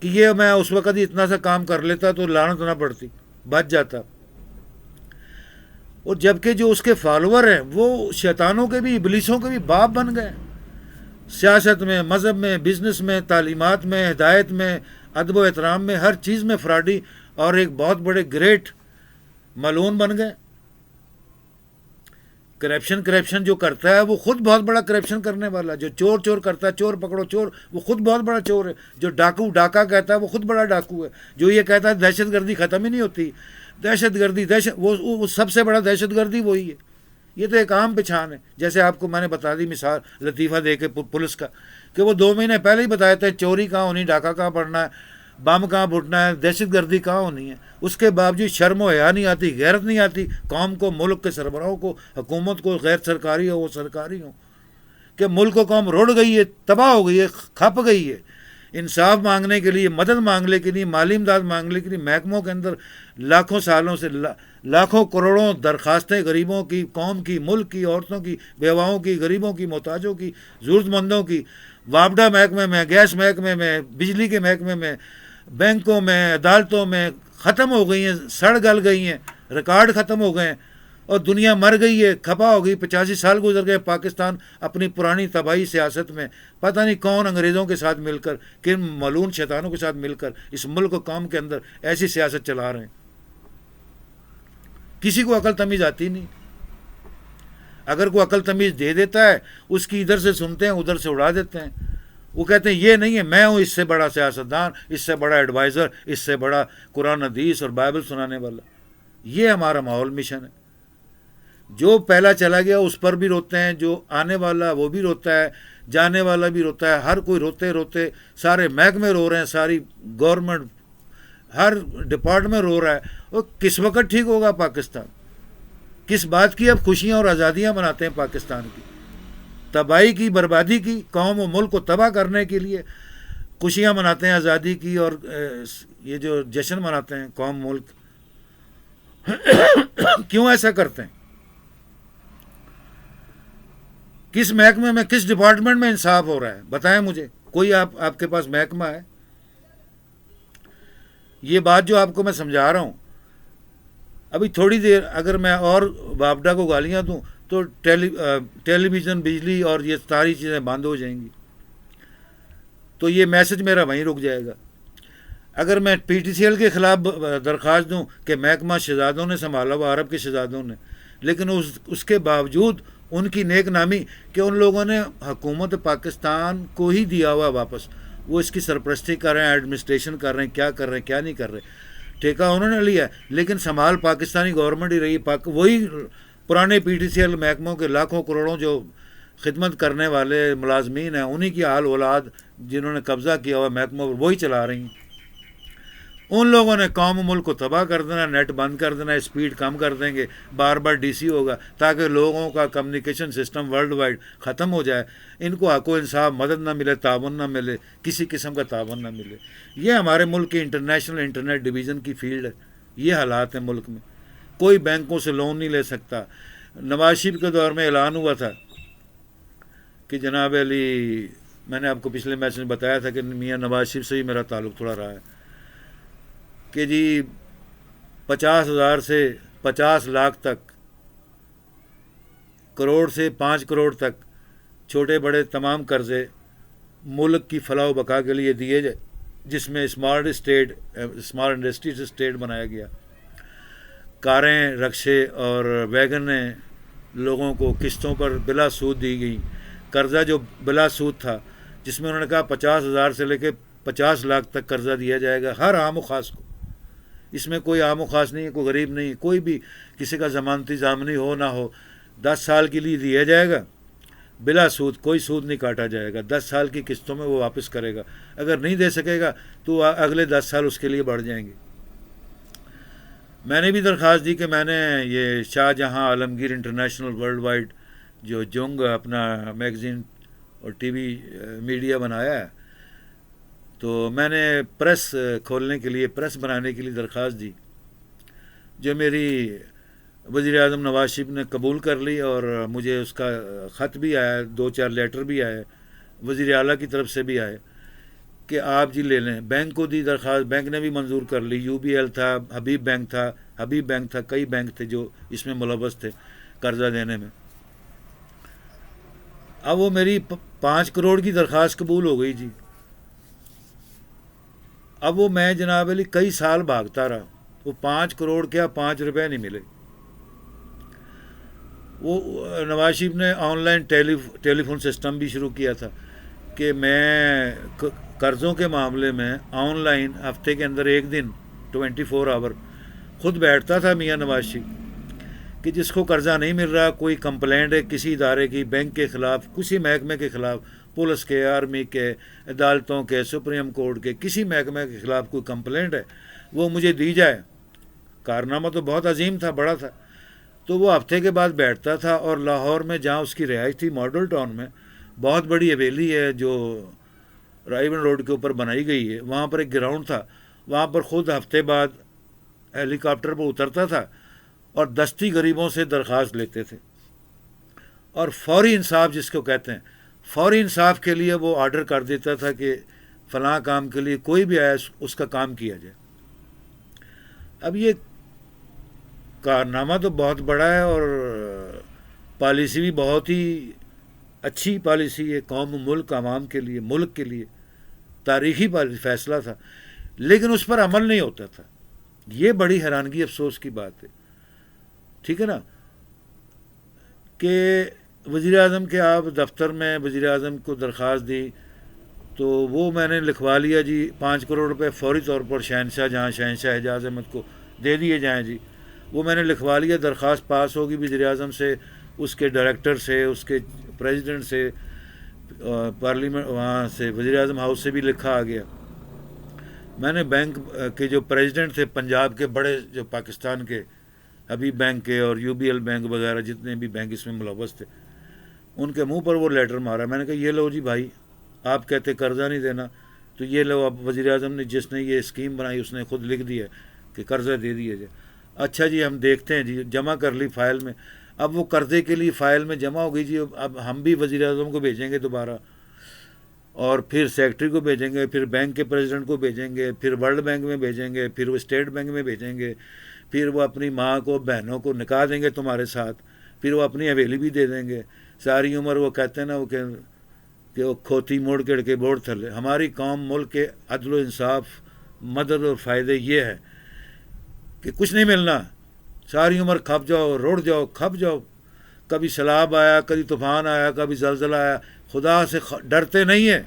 کہ یہ میں اس وقت ہی اتنا سا کام کر لیتا تو لعنت نہ پڑتی، بچ جاتا. اور جبکہ جو اس کے فالوور ہیں وہ شیطانوں کے بھی، ابلیسوں کے بھی باپ بن گئے. سیاست میں، مذہب میں، بزنس میں، تعلیمات میں، ہدایت میں، ادب و احترام میں، ہر چیز میں فراڈی اور ایک بہت بڑے گریٹ ملعون بن گئے. کرپشن جو کرتا ہے وہ خود بہت بڑا کرپشن کرنے والا. جو چور کرتا ہے، چور پکڑو چور، وہ خود بہت بڑا چور ہے. جو ڈاکہ کہتا ہے وہ خود بڑا ڈاکو ہے. جو یہ کہتا ہے دہشت گردی ختم ہی نہیں ہوتی، دہشت گردی وہ سب سے بڑا دہشت گردی وہی ہے. یہ تو ایک عام پہچان ہے. جیسے آپ کو میں نے بتا دی مثال لطیفہ دے کے پولیس کا، کہ وہ 2 مہینے پہلے ہی بتایا تھا چوری کہاں ہونی، ڈاکہ کہاں پڑنا ہے، بم کہاں پھٹنا ہے، دہشت گردی کہاں ہونی ہے. اس کے باوجود شرم و حیا نہیں آتی، غیرت نہیں آتی قوم کو، ملک کے سربراہوں کو، حکومت کو، غیر سرکاری ہو وہ سرکاری ہو، کہ ملک و قوم رڑ گئی ہے، تباہ ہو گئی ہے، کھپ گئی ہے. انصاف مانگنے کے لیے، مدد مانگنے کے لیے، مالی امداد مانگنے کے لیے محکموں کے اندر لاکھوں سالوں سے لاکھوں کروڑوں درخواستیں غریبوں کی، قوم کی، ملک کی، عورتوں کی، بیواؤں کی، غریبوں کی، محتاجوں کی، ضرورت مندوں کی، وابڈا محکمے میں، گیس محکمے میں، بجلی کے محکمے میں، بینکوں میں، عدالتوں میں ختم ہو گئی ہیں، سڑ گل گئی ہیں، ریکارڈ ختم ہو گئے ہیں. اور دنیا مر گئی ہے، کھپا ہو گئی. 85 سال گزر گئے. پاکستان اپنی پرانی تباہی سیاست میں پتہ نہیں کون انگریزوں کے ساتھ مل کر، کن ملعون شیطانوں کے ساتھ مل کر اس ملک و قوم کے اندر ایسی سیاست چلا رہے ہیں. کسی کو عقل تمیز آتی نہیں. اگر کوئی عقل تمیز دے دیتا ہے اس کی ادھر سے سنتے ہیں، ادھر سے اڑا دیتے ہیں. وہ کہتے ہیں یہ نہیں ہے، میں ہوں اس سے بڑا سیاستدان، اس سے بڑا ایڈوائزر، اس سے بڑا قرآن حدیث اور بائبل سنانے والا. یہ ہمارا ماحول مشن ہے. جو پہلا چلا گیا اس پر بھی روتے ہیں، جو آنے والا وہ بھی روتا ہے، جانے والا بھی روتا ہے. ہر کوئی روتے روتے، سارے محکمے رو رہے ہیں، ساری گورنمنٹ، ہر ڈپارٹمنٹ رو رہا ہے. اور کس وقت ٹھیک ہوگا پاکستان؟ کس بات کی اب خوشیاں اور آزادیاں مناتے ہیں پاکستان کی؟ تباہی کی، بربادی کی، قوم و ملک کو تباہ کرنے کے لیے خوشیاں مناتے ہیں آزادی کی. اور یہ جو جشن مناتے ہیں قوم ملک، کیوں ایسا کرتے ہیں؟ کس محکمے میں، کس ڈپارٹمنٹ میں انصاف ہو رہا ہے؟ بتائیں مجھے. کوئی آپ کے پاس محکمہ ہے؟ یہ بات جو آپ کو میں سمجھا رہا ہوں، ابھی تھوڑی دیر اگر میں اور وابڈا کو گالیاں دوں تو ٹیلی ویژن، بجلی اور یہ ساری چیزیں بند ہو جائیں گی. تو یہ میسج میرا وہیں رک جائے گا. اگر میں پی ٹی سی ایل کے خلاف درخواست دوں کہ محکمہ شہزادوں نے سنبھالا ہوا، عرب کے شہزادوں نے، لیکن اس کے باوجود ان کی نیک نامی کہ ان لوگوں نے حکومت پاکستان کو ہی دیا ہوا واپس، وہ اس کی سرپرستی کر رہے ہیں، ایڈمنسٹریشن کر رہے ہیں، کیا کر رہے ہیں کیا نہیں کر رہے، ٹھیکہ انہوں نے لیا ہے، لیکن سنبھال پاکستانی گورنمنٹ ہی رہی. وہی پرانے پی ٹی سی ایل محکموں کے لاکھوں کروڑوں جو خدمت کرنے والے ملازمین ہیں، انہی کی حال اولاد جنہوں نے قبضہ کیا ہوا محکموں پر، وہی چلا رہی ہیں. ان لوگوں نے قوم و ملک کو تباہ کر دینا، نیٹ بند کر دینا، اسپیڈ کم کر دیں گے، بار بار ڈی سی ہوگا تاکہ لوگوں کا کمیونیکیشن سسٹم ورلڈ وائڈ ختم ہو جائے. ان کو حق و انصاف، مدد نہ ملے، تعاون نہ ملے، کسی قسم کا تعاون نہ ملے. یہ ہمارے ملک کی انٹرنیشنل انٹرنیٹ ڈویژن کی فیلڈ ہے. یہ حالات ہیں ملک میں. کوئی بینکوں سے لون نہیں لے سکتا. نواز شریف کے دور میں اعلان ہوا تھا کہ جناب علی، میں نے آپ کو پچھلے میچ میں بتایا تھا کہ میاں نواز شریف سے ہی میرا تعلق تھوڑا رہا ہے، کہ جی 50,000 سے 50 لاکھ تک، کروڑ سے 5 کروڑ تک چھوٹے بڑے تمام قرضے ملک کی فلاح و بقا کے لیے دیے جس میں اسمارٹ انڈسٹریز اسٹیٹ بنایا گیا. کاریں، رکشے اور ویگنیں لوگوں کو قسطوں پر بلا سود دی گئی. قرضہ جو بلا سود تھا، جس میں انہوں نے کہا 50,000 سے لے کے 50 لاکھ تک قرضہ دیا جائے گا ہر عام و خاص کو. اس میں کوئی عام و خاص نہیں ہے، کوئی غریب نہیں، کوئی بھی کسی کا ضمانتی ضامنی ہو نہ ہو، 10 سال کے لیے دیا جائے گا بلا سود، کوئی سود نہیں کاٹا جائے گا. 10 سال کی قسطوں میں وہ واپس کرے گا. اگر نہیں دے سکے گا تو اگلے 10 سال اس کے لیے بڑھ جائیں گے. میں نے بھی درخواست دی کہ میں نے یہ شاہ جہاں عالمگیر انٹرنیشنل ورلڈ وائڈ جو جنگ اپنا میگزین اور ٹی وی میڈیا بنایا ہے، تو میں نے پریس کھولنے کے لیے، پریس بنانے کے لیے درخواست دی، جو میری وزیر اعظم نواز شریف نے قبول کر لی. اور مجھے اس کا خط بھی آیا، 2-4 لیٹر بھی آئے، وزیر اعلیٰ کی طرف سے بھی آئے کہ آپ جی لے لیں. بینک کو دی درخواست، بینک نے بھی منظور کر لی. UBL تھا، حبیب بینک تھا، کئی بینک تھے جو اس میں ملوث تھے قرضہ دینے میں. اب وہ میری 5 کروڑ کی درخواست قبول ہو گئی جی. اب وہ میں جناب علی کئی سال بھاگتا رہا، وہ 5 کروڑ کیا 5 روپے نہیں ملے. وہ نواز شریف نے online telephone system بھی شروع کیا تھا کہ میں قرضوں کے معاملے میں آن لائن ہفتے کے اندر ایک دن 24 آور خود بیٹھتا تھا میاں نواز شریف کہ جس کو قرضہ نہیں مل رہا، کوئی کمپلینٹ ہے کسی ادارے کی، بینک کے خلاف، کسی محکمے کے خلاف، پولیس کے، آرمی کے، عدالتوں کے، سپریم کورٹ کے، کسی محکمے کے خلاف کوئی کمپلینٹ ہے وہ مجھے دی جائے. کارنامہ تو بہت عظیم تھا، بڑا تھا. تو وہ ہفتے کے بعد بیٹھتا تھا، اور لاہور میں جہاں اس کی رہائش تھی ماڈل ٹاؤن میں، بہت بڑی حویلی ہے جو رائے بن روڈ کے اوپر بنائی گئی ہے، وہاں پر ایک گراؤنڈ تھا، وہاں پر خود ہفتے بعد ہیلی کاپٹر پر اترتا تھا اور دستی غریبوں سے درخواست لیتے تھے. اور فوری انصاف جس کو کہتے ہیں، فوری انصاف کے لیے وہ آرڈر کر دیتا تھا کہ فلاں کام کے لیے کوئی بھی آئے اس کا کام کیا جائے. اب یہ کارنامہ تو بہت بڑا ہے، اور پالیسی بھی بہت ہی اچھی پالیسی ہے، قوم، ملک، عوام کے لیے، ملک کے لیے تاریخی فیصلہ تھا، لیکن اس پر عمل نہیں ہوتا تھا. یہ بڑی حیرانگی، افسوس کی بات ہے. ٹھیک ہے نا، کہ وزیر اعظم کے آپ دفتر میں وزیر اعظم کو درخواست دی تو وہ میں نے لکھوا لیا جی 5 کروڑ روپے فوری طور پر شہنشاہ حجاز احمد کو دے دیے جائیں جی. وہ میں نے لکھوا لیا، درخواست پاس ہوگی وزیر اعظم سے، اس کے ڈائریکٹر سے، اس کے پریزیڈنٹ سے، پارلیمنٹ وہاں سے وزیر اعظم ہاؤس سے بھی لکھا آ گیا. میں نے بینک کے جو پریزیڈنٹ تھے پنجاب کے بڑے، جو پاکستان کے حبیب بینک کے اور UBL بینک وغیرہ جتنے بھی بینک اس میں ملوث تھے، ان کے منہ پر وہ لیٹر مارا. میں نے کہا یہ لو جی بھائی، آپ کہتے قرضہ نہیں دینا، تو یہ لو. اب وزیر اعظم نے جس نے یہ اسکیم بنائی اس نے خود لکھ دیا کہ قرضہ دے دیا جائے. اچھا جی ہم دیکھتے ہیں جی، جمع کر لی فائل میں. اب وہ قرضے کے لیے فائل میں جمع ہو گئی جی. اب ہم بھی وزیر اعظم کو بھیجیں گے دوبارہ، اور پھر سیکرٹری کو بھیجیں گے، پھر بینک کے پریزیڈنٹ کو بھیجیں گے، پھر ورلڈ بینک میں بھیجیں گے، پھر وہ اسٹیٹ بینک میں بھیجیں گے، پھر وہ اپنی ماں کو، بہنوں کو نکاح دیں گے تمہارے ساتھ، پھر وہ اپنی حویلی بھی دے دیں گے. ساری عمر وہ کہتے ہیں نا کہ وہ کھوتی موڑ کے بوڑ تھلے. ہماری قوم، ملک کے عدل و انصاف، مدد اور فائدے یہ ہے کہ کچھ نہیں ملنا، ساری عمر کھپ جاؤ، روڑ جاؤ، کھپ جاؤ. کبھی سیلاب آیا، کبھی طوفان آیا، کبھی زلزلہ آیا، خدا سے ڈرتے نہیں ہیں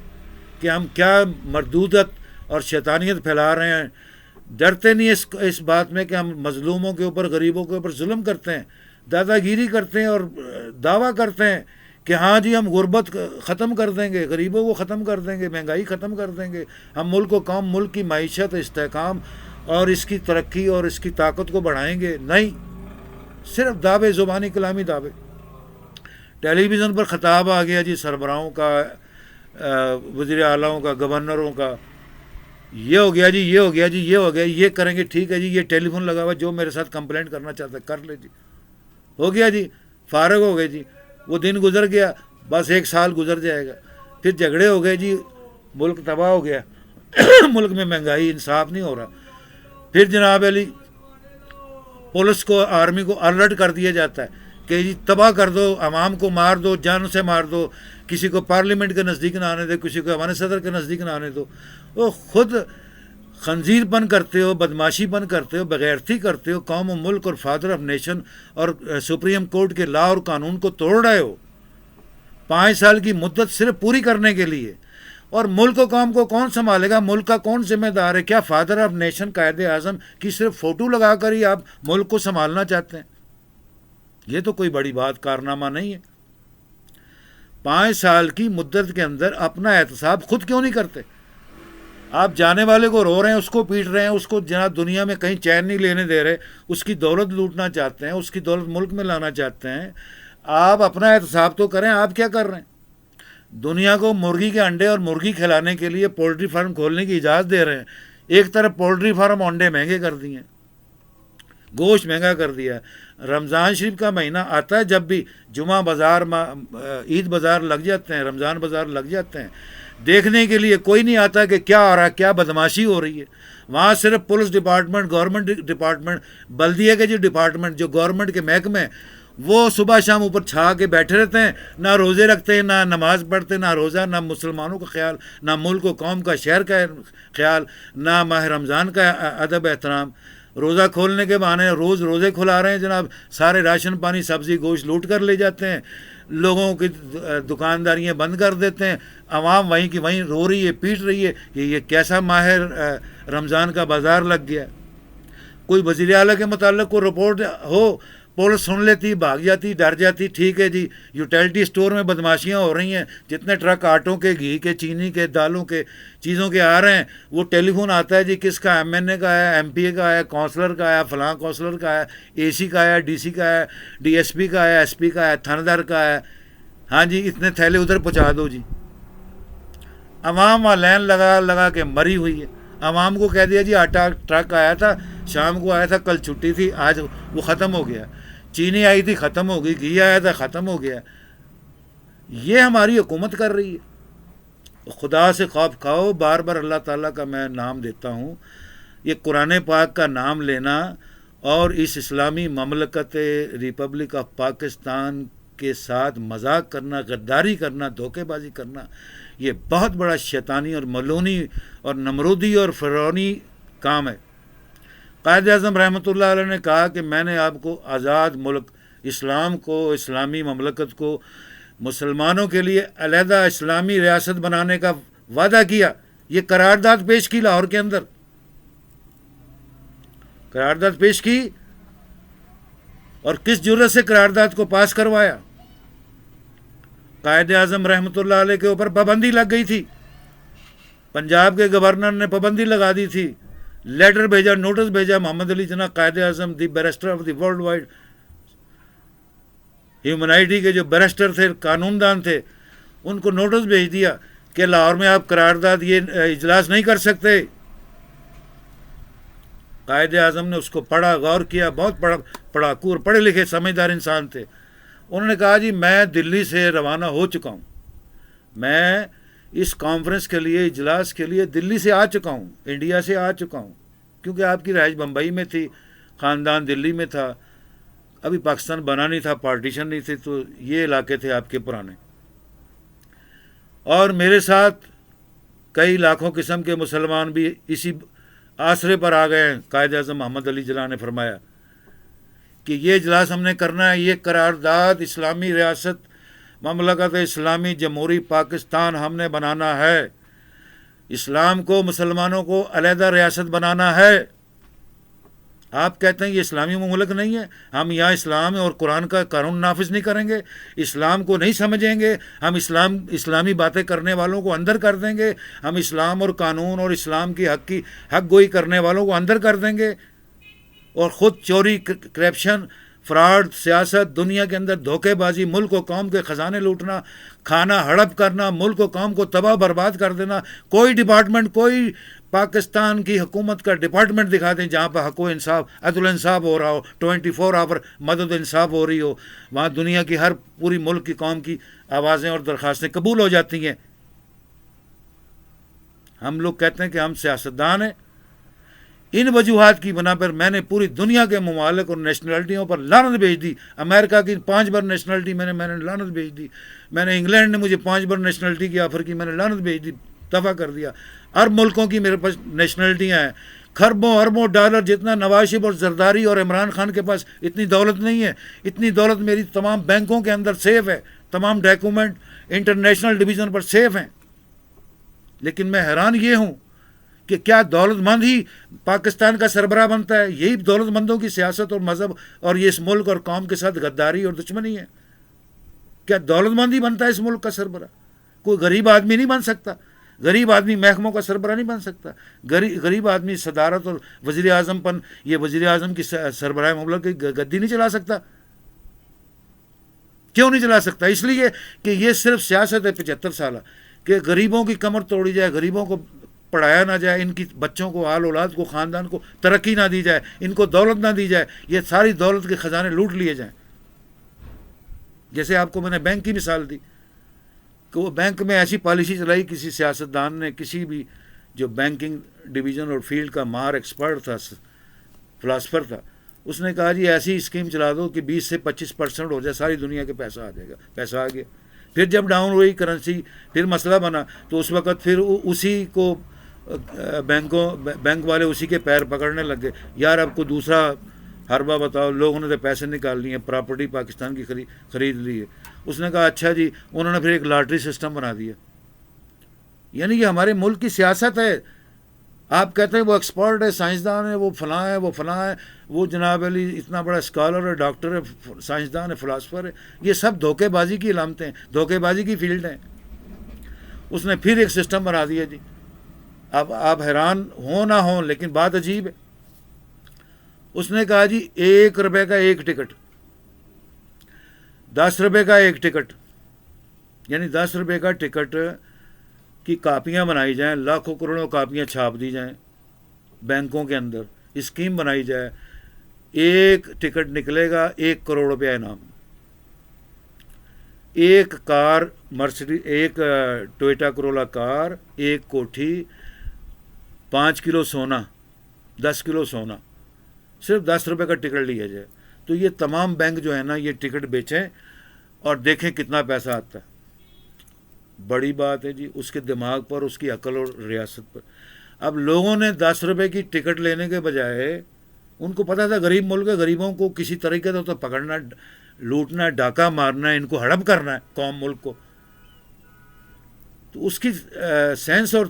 کہ ہم کیا مردودت اور شیطانیت پھیلا رہے ہیں. ڈرتے نہیں اس بات میں کہ ہم مظلوموں کے اوپر، غریبوں کے اوپر ظلم کرتے ہیں، دادا گیری کرتے ہیں، اور دعویٰ کرتے ہیں کہ ہاں جی ہم غربت ختم کر دیں گے، غریبوں کو ختم کر دیں گے، مہنگائی ختم کر دیں گے، ہم ملک و قوم، ملک کی معیشت، استحکام اور اس کی ترقی اور اس کی طاقت کو بڑھائیں گے. نہیں، صرف دعوے، زبانی کلامی دعوے. ٹیلی ویژن پر خطاب آ گیا جی سربراہوں کا، وزیر اعلیٰ کا، گورنروں کا، یہ ہو گیا جی، یہ ہو گیا جی، یہ ہو گیا، یہ کریں گے، ٹھیک ہے جی، یہ ٹیلی فون لگا ہوا، جو میرے ساتھ کمپلینٹ کرنا چاہتا ہے کر لے جی. ہو گیا جی، فارغ ہو گئے جی. وہ دن گزر گیا، بس 1 سال گزر جائے گا، پھر جھگڑے ہو گئے جی، ملک تباہ ہو گیا. ملک میں مہنگائی، انصاف نہیں ہو رہا. پھر جناب علی پولیس کو، آرمی کو الرٹ کر دیا جاتا ہے کہ جی تباہ کر دو، عوام کو مار دو، جان سے مار دو، کسی کو پارلیمنٹ کے نزدیک نہ آنے دو، کسی کو ہمارے صدر کے نزدیک نہ آنے دو. وہ خود خنزیر پن کرتے ہو، بدماشی پن کرتے ہو، بغیرتی کرتے ہو، قوم و ملک اور فادر آف نیشن اور سپریم کورٹ کے لا اور قانون کو توڑ رہے ہو 5 سال کی مدت صرف پوری کرنے کے لیے. اور ملک و قوم کو کون سنبھالے گا؟ ملک کا کون ذمہ دار ہے؟ کیا father of nation Quaid Azam کی صرف فوٹو لگا کر ہی آپ ملک کو سنبھالنا چاہتے ہیں؟ یہ تو کوئی بڑی بات کارنامہ نہیں ہے. 5 سال کی مدت کے اندر اپنا احتساب خود کیوں نہیں کرتے؟ آپ جانے والے کو رو رہے ہیں، اس کو پیٹ رہے ہیں، اس کو جناب دنیا میں کہیں چین نہیں لینے دے رہے، اس کی دولت لوٹنا چاہتے ہیں، اس کی دولت ملک میں لانا چاہتے ہیں. آپ اپنا احتساب تو کریں. آپ کیا کر رہے ہیں؟ دنیا کو مرغی کے انڈے اور مرغی کھلانے کے لیے پولٹری فارم کھولنے کی اجازت دے رہے ہیں. ایک طرف پولٹری فارم انڈے مہنگے کر دیے ہیں، گوشت مہنگا کر دیا ہے. رمضان شریف کا مہینہ آتا ہے، جب بھی جمعہ بازار عید بازار لگ جاتے ہیں، رمضان بازار لگ جاتے ہیں، دیکھنے کے لیے کوئی نہیں آتا کہ کیا ہو رہا ہے، کیا بدماشی ہو رہی ہے. وہاں صرف پولیس ڈپارٹمنٹ، گورنمنٹ ڈپارٹمنٹ، بلدیہ کے جو ڈپارٹمنٹ، جو گورنمنٹ کے محکمے، وہ صبح شام اوپر چھا کے بیٹھے رہتے ہیں. نہ روزے رکھتے ہیں، نہ نماز پڑھتے، نہ روزہ، نہ مسلمانوں کا خیال، نہ ملک و قوم کا، شہر کا خیال، نہ ماہ رمضان کا ادب احترام. روزہ کھولنے کے بہانے روز روزے کھلا رہے ہیں جناب. سارے راشن پانی سبزی گوشت لوٹ کر لے جاتے ہیں، لوگوں کی دکانداریاں بند کر دیتے ہیں. عوام وہیں کی وہیں رو رہی ہے، پیٹ رہی ہے. یہ کیسا ماہ رمضان کا بازار لگ گیا. کوئی وزیر اعلیٰ کے متعلق کوئی رپورٹ ہو، پولیس سن لیتی، بھاگ جاتی، ڈر جاتی. ٹھیک ہے جی، یوٹیلٹی اسٹور میں بدماشیاں ہو رہی ہیں، جتنے ٹرک آٹوں کے، گھی کے، چینی کے، دالوں کے، چیزوں کے آ رہے ہیں، وہ ٹیلی فون آتا ہے جی کس کا، ایم این اے کا ہے، ایم پی اے کا ہے، کونسلر کا ہے، فلاں کونسلر کا ہے، اے سی کا ہے، ڈی سی کا ہے، ڈی ایس پی کا ہے، ایس پی کا ہے، تھاندار کا ہے. ہاں جی، اتنے تھیلے ادھر پہنچا دو جی. عوام وہاں لائن لگا لگا کے مری ہوئی ہے. عوام کو کہہ دیا جی آٹا ٹرک آیا تھا، شام کو آیا تھا، کل چھٹی تھی، آج وہ ختم ہو گیا. چینی آئی تھی، ختم ہو گئی. گھی آیا تھا، ختم ہو گیا. یہ ہماری حکومت کر رہی ہے. خدا سے خوف کھاؤ. بار بار اللہ تعالیٰ کا میں نام دیتا ہوں. یہ قرآن پاک کا نام لینا اور اس اسلامی مملکت ریپبلک آف پاکستان کے ساتھ مذاق کرنا، غداری کرنا، دھوکے بازی کرنا، یہ بہت بڑا شیطانی اور ملونی اور نمرودی اور فرعونی کام ہے. قائد اعظم رحمۃ اللہ علیہ نے کہا کہ میں نے آپ کو آزاد ملک اسلام کو، اسلامی مملکت کو مسلمانوں کے لیے علیحدہ اسلامی ریاست بنانے کا وعدہ کیا. یہ قرارداد پیش کی لاہور کے اندر، قرارداد پیش کی. اور کس جرت سے قرارداد کو پاس کروایا؟ قائد اعظم رحمۃ اللہ علیہ کے اوپر پابندی لگ گئی تھی. پنجاب کے گورنر نے پابندی لگا دی تھی. لیٹر بھیجا، نوٹس بھیجا، محمد Ali Jinnah Quaid Azam, the barrister of the worldwide humanity کے جو بیرسٹر تھے، قانون دان تھے، ان کو نوٹس بھیج دیا کہ لاہور میں آپ قرارداد یہ اجلاس نہیں کر سکتے. قائد اعظم نے اس کو پڑھا، غور کیا. بہت پڑھاکو اور پڑھے لکھے سمجھدار انسان تھے. انہوں نے کہا جی میں دلی سے روانہ ہو چکا ہوں، میں اس کانفرنس کے لیے، اجلاس کے لیے دلی سے آ چکا ہوں، انڈیا سے آ چکا ہوں. کیونکہ آپ کی رہائش بمبئی میں تھی، خاندان دلی میں تھا، ابھی پاکستان بنا نہیں تھا، پارٹیشن نہیں تھی، تو یہ علاقے تھے آپ کے پرانے. اور میرے ساتھ کئی لاکھوں قسم کے مسلمان بھی اسی آسرے پر آ گئے ہیں. قائد اعظم محمد علی جناح نے فرمایا کہ یہ اجلاس ہم نے کرنا ہے، یہ قرارداد اسلامی ریاست مملکت اسلامی جمہوری پاکستان ہم نے بنانا ہے. اسلام کو، مسلمانوں کو علیحدہ ریاست بنانا ہے. آپ کہتے ہیں یہ اسلامی مملک نہیں ہے، ہم یہاں اسلام اور قرآن کا قانون نافذ نہیں کریں گے، اسلام کو نہیں سمجھیں گے، ہم اسلامی باتیں کرنے والوں کو اندر کر دیں گے، ہم اسلام اور قانون اور اسلام کی حق گوئی کرنے والوں کو اندر کر دیں گے، اور خود چوری، کرپشن، فراڈ، سیاست، دنیا کے اندر دھوکے بازی، ملک و قوم کے خزانے لوٹنا، کھانا ہڑپ کرنا، ملک و قوم کو تباہ برباد کر دینا. کوئی ڈپارٹمنٹ، کوئی پاکستان کی حکومت کا ڈپارٹمنٹ دکھا دیں جہاں پہ حق و انصاف، عدل و انصاف ہو رہا ہو، 24 آور مدد و انصاف ہو رہی ہو، وہاں دنیا کی ہر پوری ملک کی قوم کی آوازیں اور درخواستیں قبول ہو جاتی ہیں. ہم لوگ کہتے ہیں کہ ہم سیاستدان ہیں. ان وجوہات کی بنا پر میں نے پوری دنیا کے ممالک اور نیشنلٹیوں پر لعنت بھیج دی. امریکہ کی 5 بار نیشنلٹی میں نے لعنت بھیج دی. میں نے انگلینڈ نے مجھے 5 بار نیشنلٹی کی آفر کی، میں نے لعنت بھیج دی. دفع کر دیا. ہر ملکوں کی میرے پاس نیشنلٹیاں ہیں, خربوں اربوں ڈالر جتنا نواز شریف اور زرداری اور عمران خان کے پاس اتنی دولت نہیں ہے. اتنی دولت میری تمام بینکوں کے اندر سیف ہے, تمام ڈاکومنٹ انٹرنیشنل ڈویژن پر سیف ہیں. لیکن میں حیران یہ ہوں کہ کیا دولت مند ہی پاکستان کا سربراہ بنتا ہے؟ یہی دولت مندوں کی سیاست اور مذہب اور یہ اس ملک اور قوم کے ساتھ غداری اور دشمنی ہے. کیا دولت مند ہی بنتا ہے اس ملک کا سربراہ؟ کوئی غریب آدمی نہیں بن سکتا. غریب آدمی محکموں کا سربراہ نہیں بن سکتا. غریب آدمی صدارت اور وزیر اعظم پن, یہ وزیر اعظم کی سربراہ مملکت کی گدی نہیں چلا سکتا. کیوں نہیں چلا سکتا؟ اس لیے کہ یہ صرف سیاست ہے 75 سالہ کہ غریبوں کی کمر توڑی جائے, غریبوں کو پڑھایا نہ جائے, ان کی بچوں کو, آل اولاد کو, خاندان کو ترقی نہ دی جائے, ان کو دولت نہ دی جائے, یہ ساری دولت کے خزانے لوٹ لیے جائیں. جیسے آپ کو میں نے بینک کی مثال دی کہ وہ بینک میں ایسی پالیسی چلائی کسی سیاستدان نے, کسی بھی جو بینکنگ ڈویژن اور فیلڈ کا ماہر ایکسپرٹ تھا, فلاسفر تھا, اس نے کہا جی ایسی اسکیم چلا دو کہ 20 سے 25% ہو جائے, ساری دنیا کے پیسہ آ جائے گا. پیسہ آ گیا. پھر جب ڈاؤن ہوئی کرنسی, پھر مسئلہ بنا, تو اس وقت پھر اسی کو بینک والے اسی کے پیر پکڑنے لگ گئے. یار اب کو دوسرا حربہ بتاؤ, لوگوں نے تو پیسے نکال لیے, پراپرٹی پاکستان کی خرید لی ہے. اس نے کہا اچھا جی, انہوں نے پھر ایک لاٹری سسٹم بنا دیا. یعنی یہ ہمارے ملک کی سیاست ہے. آپ کہتے ہیں وہ ایکسپرٹ ہے, سائنسدان ہے, وہ فلاں ہے, وہ فلاں ہے, وہ جناب علی اتنا بڑا اسکالر ہے, ڈاکٹر ہے, سائنسدان ہے, فلاسفر ہے. یہ سب دھوکے بازی کی علامتیں ہیں, دھوکے بازی کی فیلڈ ہیں. اس نے پھر ایک سسٹم بنا دیا جی. اب آپ حیران ہوں نہ ہوں, لیکن بات عجیب ہے. اس نے کہا جی 1 روپے کا ایک ٹکٹ, 10 روپے کا ایک ٹکٹ, یعنی 10 روپے کا ٹکٹ کی کاپیاں بنائی جائیں, لاکھوں کروڑوں کاپیاں چھاپ دی جائیں بینکوں کے اندر, اسکیم بنائی جائے, ایک ٹکٹ نکلے گا 1 کروڑ روپیہ انعام. ایک کار مرسڈیز, ایک ٹویوٹا کرولا کار, ایک کوٹھی, 5 کلو سونا, 10 کلو سونا, صرف 10 روپے کا ٹکٹ لیا جائے. تو یہ تمام بینک جو ہے نا یہ ٹکٹ بیچیں اور دیکھیں کتنا پیسہ آتا ہے. بڑی بات ہے جی اس کے دماغ پر, اس کی عقل اور ریاست پر. اب لوگوں نے 10 روپے کی ٹکٹ لینے کے بجائے, ان کو پتا تھا غریب ملک ہے, غریبوں کو کسی طریقے سے تو پکڑنا, لوٹنا, ڈاکہ مارنا ہے, ان کو ہڑپ کرنا ہے قوم ملک کو. تو اس کی سینس اور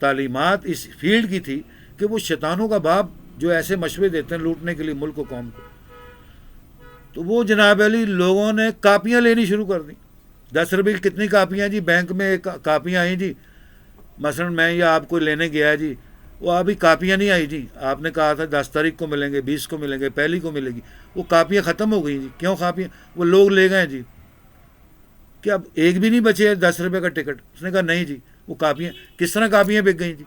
تعلیمات اس فیلڈ کی تھی کہ وہ شیطانوں کا باپ جو ایسے مشورے دیتے ہیں لوٹنے کے لیے ملک و قوم کو. تو وہ جناب علی لوگوں نے کاپیاں لینی شروع کر دیں. 10 روپے کی کتنی کاپیاں جی, بینک میں کاپیاں آئیں جی. مثلا میں یا آپ کو لینے گیا جی, وہ ابھی کاپیاں نہیں آئی جی. آپ نے کہا تھا 10 تاریخ کو ملیں گے, 20 کو ملیں گے, پہلی کو ملے گی. وہ کاپیاں ختم ہو گئی جی. کیوں کاپیاں؟ وہ لوگ لے گئے جی. کہ اب ایک بھی نہیں بچے 10 روپے کا ٹکٹ. اس نے کہا نہیں جی, وہ کاپیاں کس طرح کاپیاں بک گئیں جی.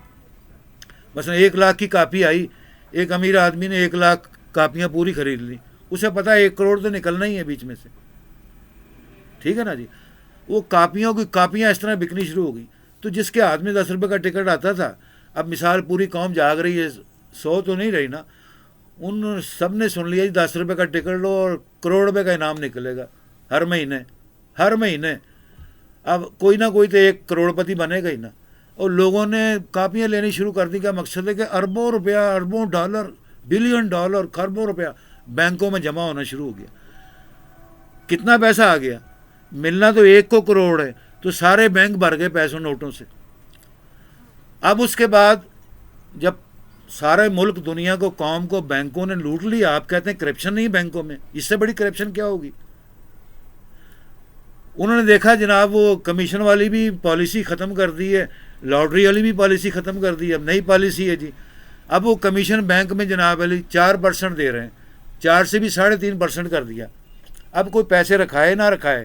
مثلا 1 لاکھ کی کاپی آئی, ایک امیر آدمی نے 1 لاکھ کاپیاں پوری خرید لی. اسے پتا 1 کروڑ تو نکلنا ہی ہے بیچ میں سے, ٹھیک ہے نا جی. وہ کاپیوں کی کاپیاں اس طرح بکنی شروع ہو گئی. تو جس کے ہاتھ میں 10 روپے کا ٹکٹ آتا تھا, اب مثال پوری قوم جاگ رہی ہے, 100 تو نہیں رہی نا, ان سب نے سن لیا جی 10 روپے کا ٹکٹ لو اور کروڑ روپے کا انعام نکلے گا ہر مہینے. اب کوئی نہ کوئی تو ایک کروڑ پتی بنے گا ہی نا. اور لوگوں نے کاپیاں لینی شروع کر دی. کا مقصد ہے کہ اربوں روپیہ, اربوں ڈالر, بلین ڈالر, خربوں روپیہ بینکوں میں جمع ہونا شروع ہو گیا. کتنا پیسہ آ گیا؟ ملنا تو 1 کو کروڑ ہے, تو سارے بینک بھر گئے پیسوں نوٹوں سے. اب اس کے بعد جب سارے ملک, دنیا کو, قوم کو بینکوں نے لوٹ لیا, آپ کہتے ہیں کرپشن نہیں بینکوں میں, اس سے بڑی کرپشن کیا ہوگی؟ انہوں نے دیکھا جناب وہ کمیشن والی بھی پالیسی ختم کر دی ہے, لاٹری والی بھی پالیسی ختم کر دی ہے, اب نئی پالیسی ہے جی. اب وہ کمیشن بینک میں جناب علی 4% دے رہے ہیں, 4 سے بھی 3.5% کر دیا. اب کوئی پیسے رکھائے نہ رکھائے,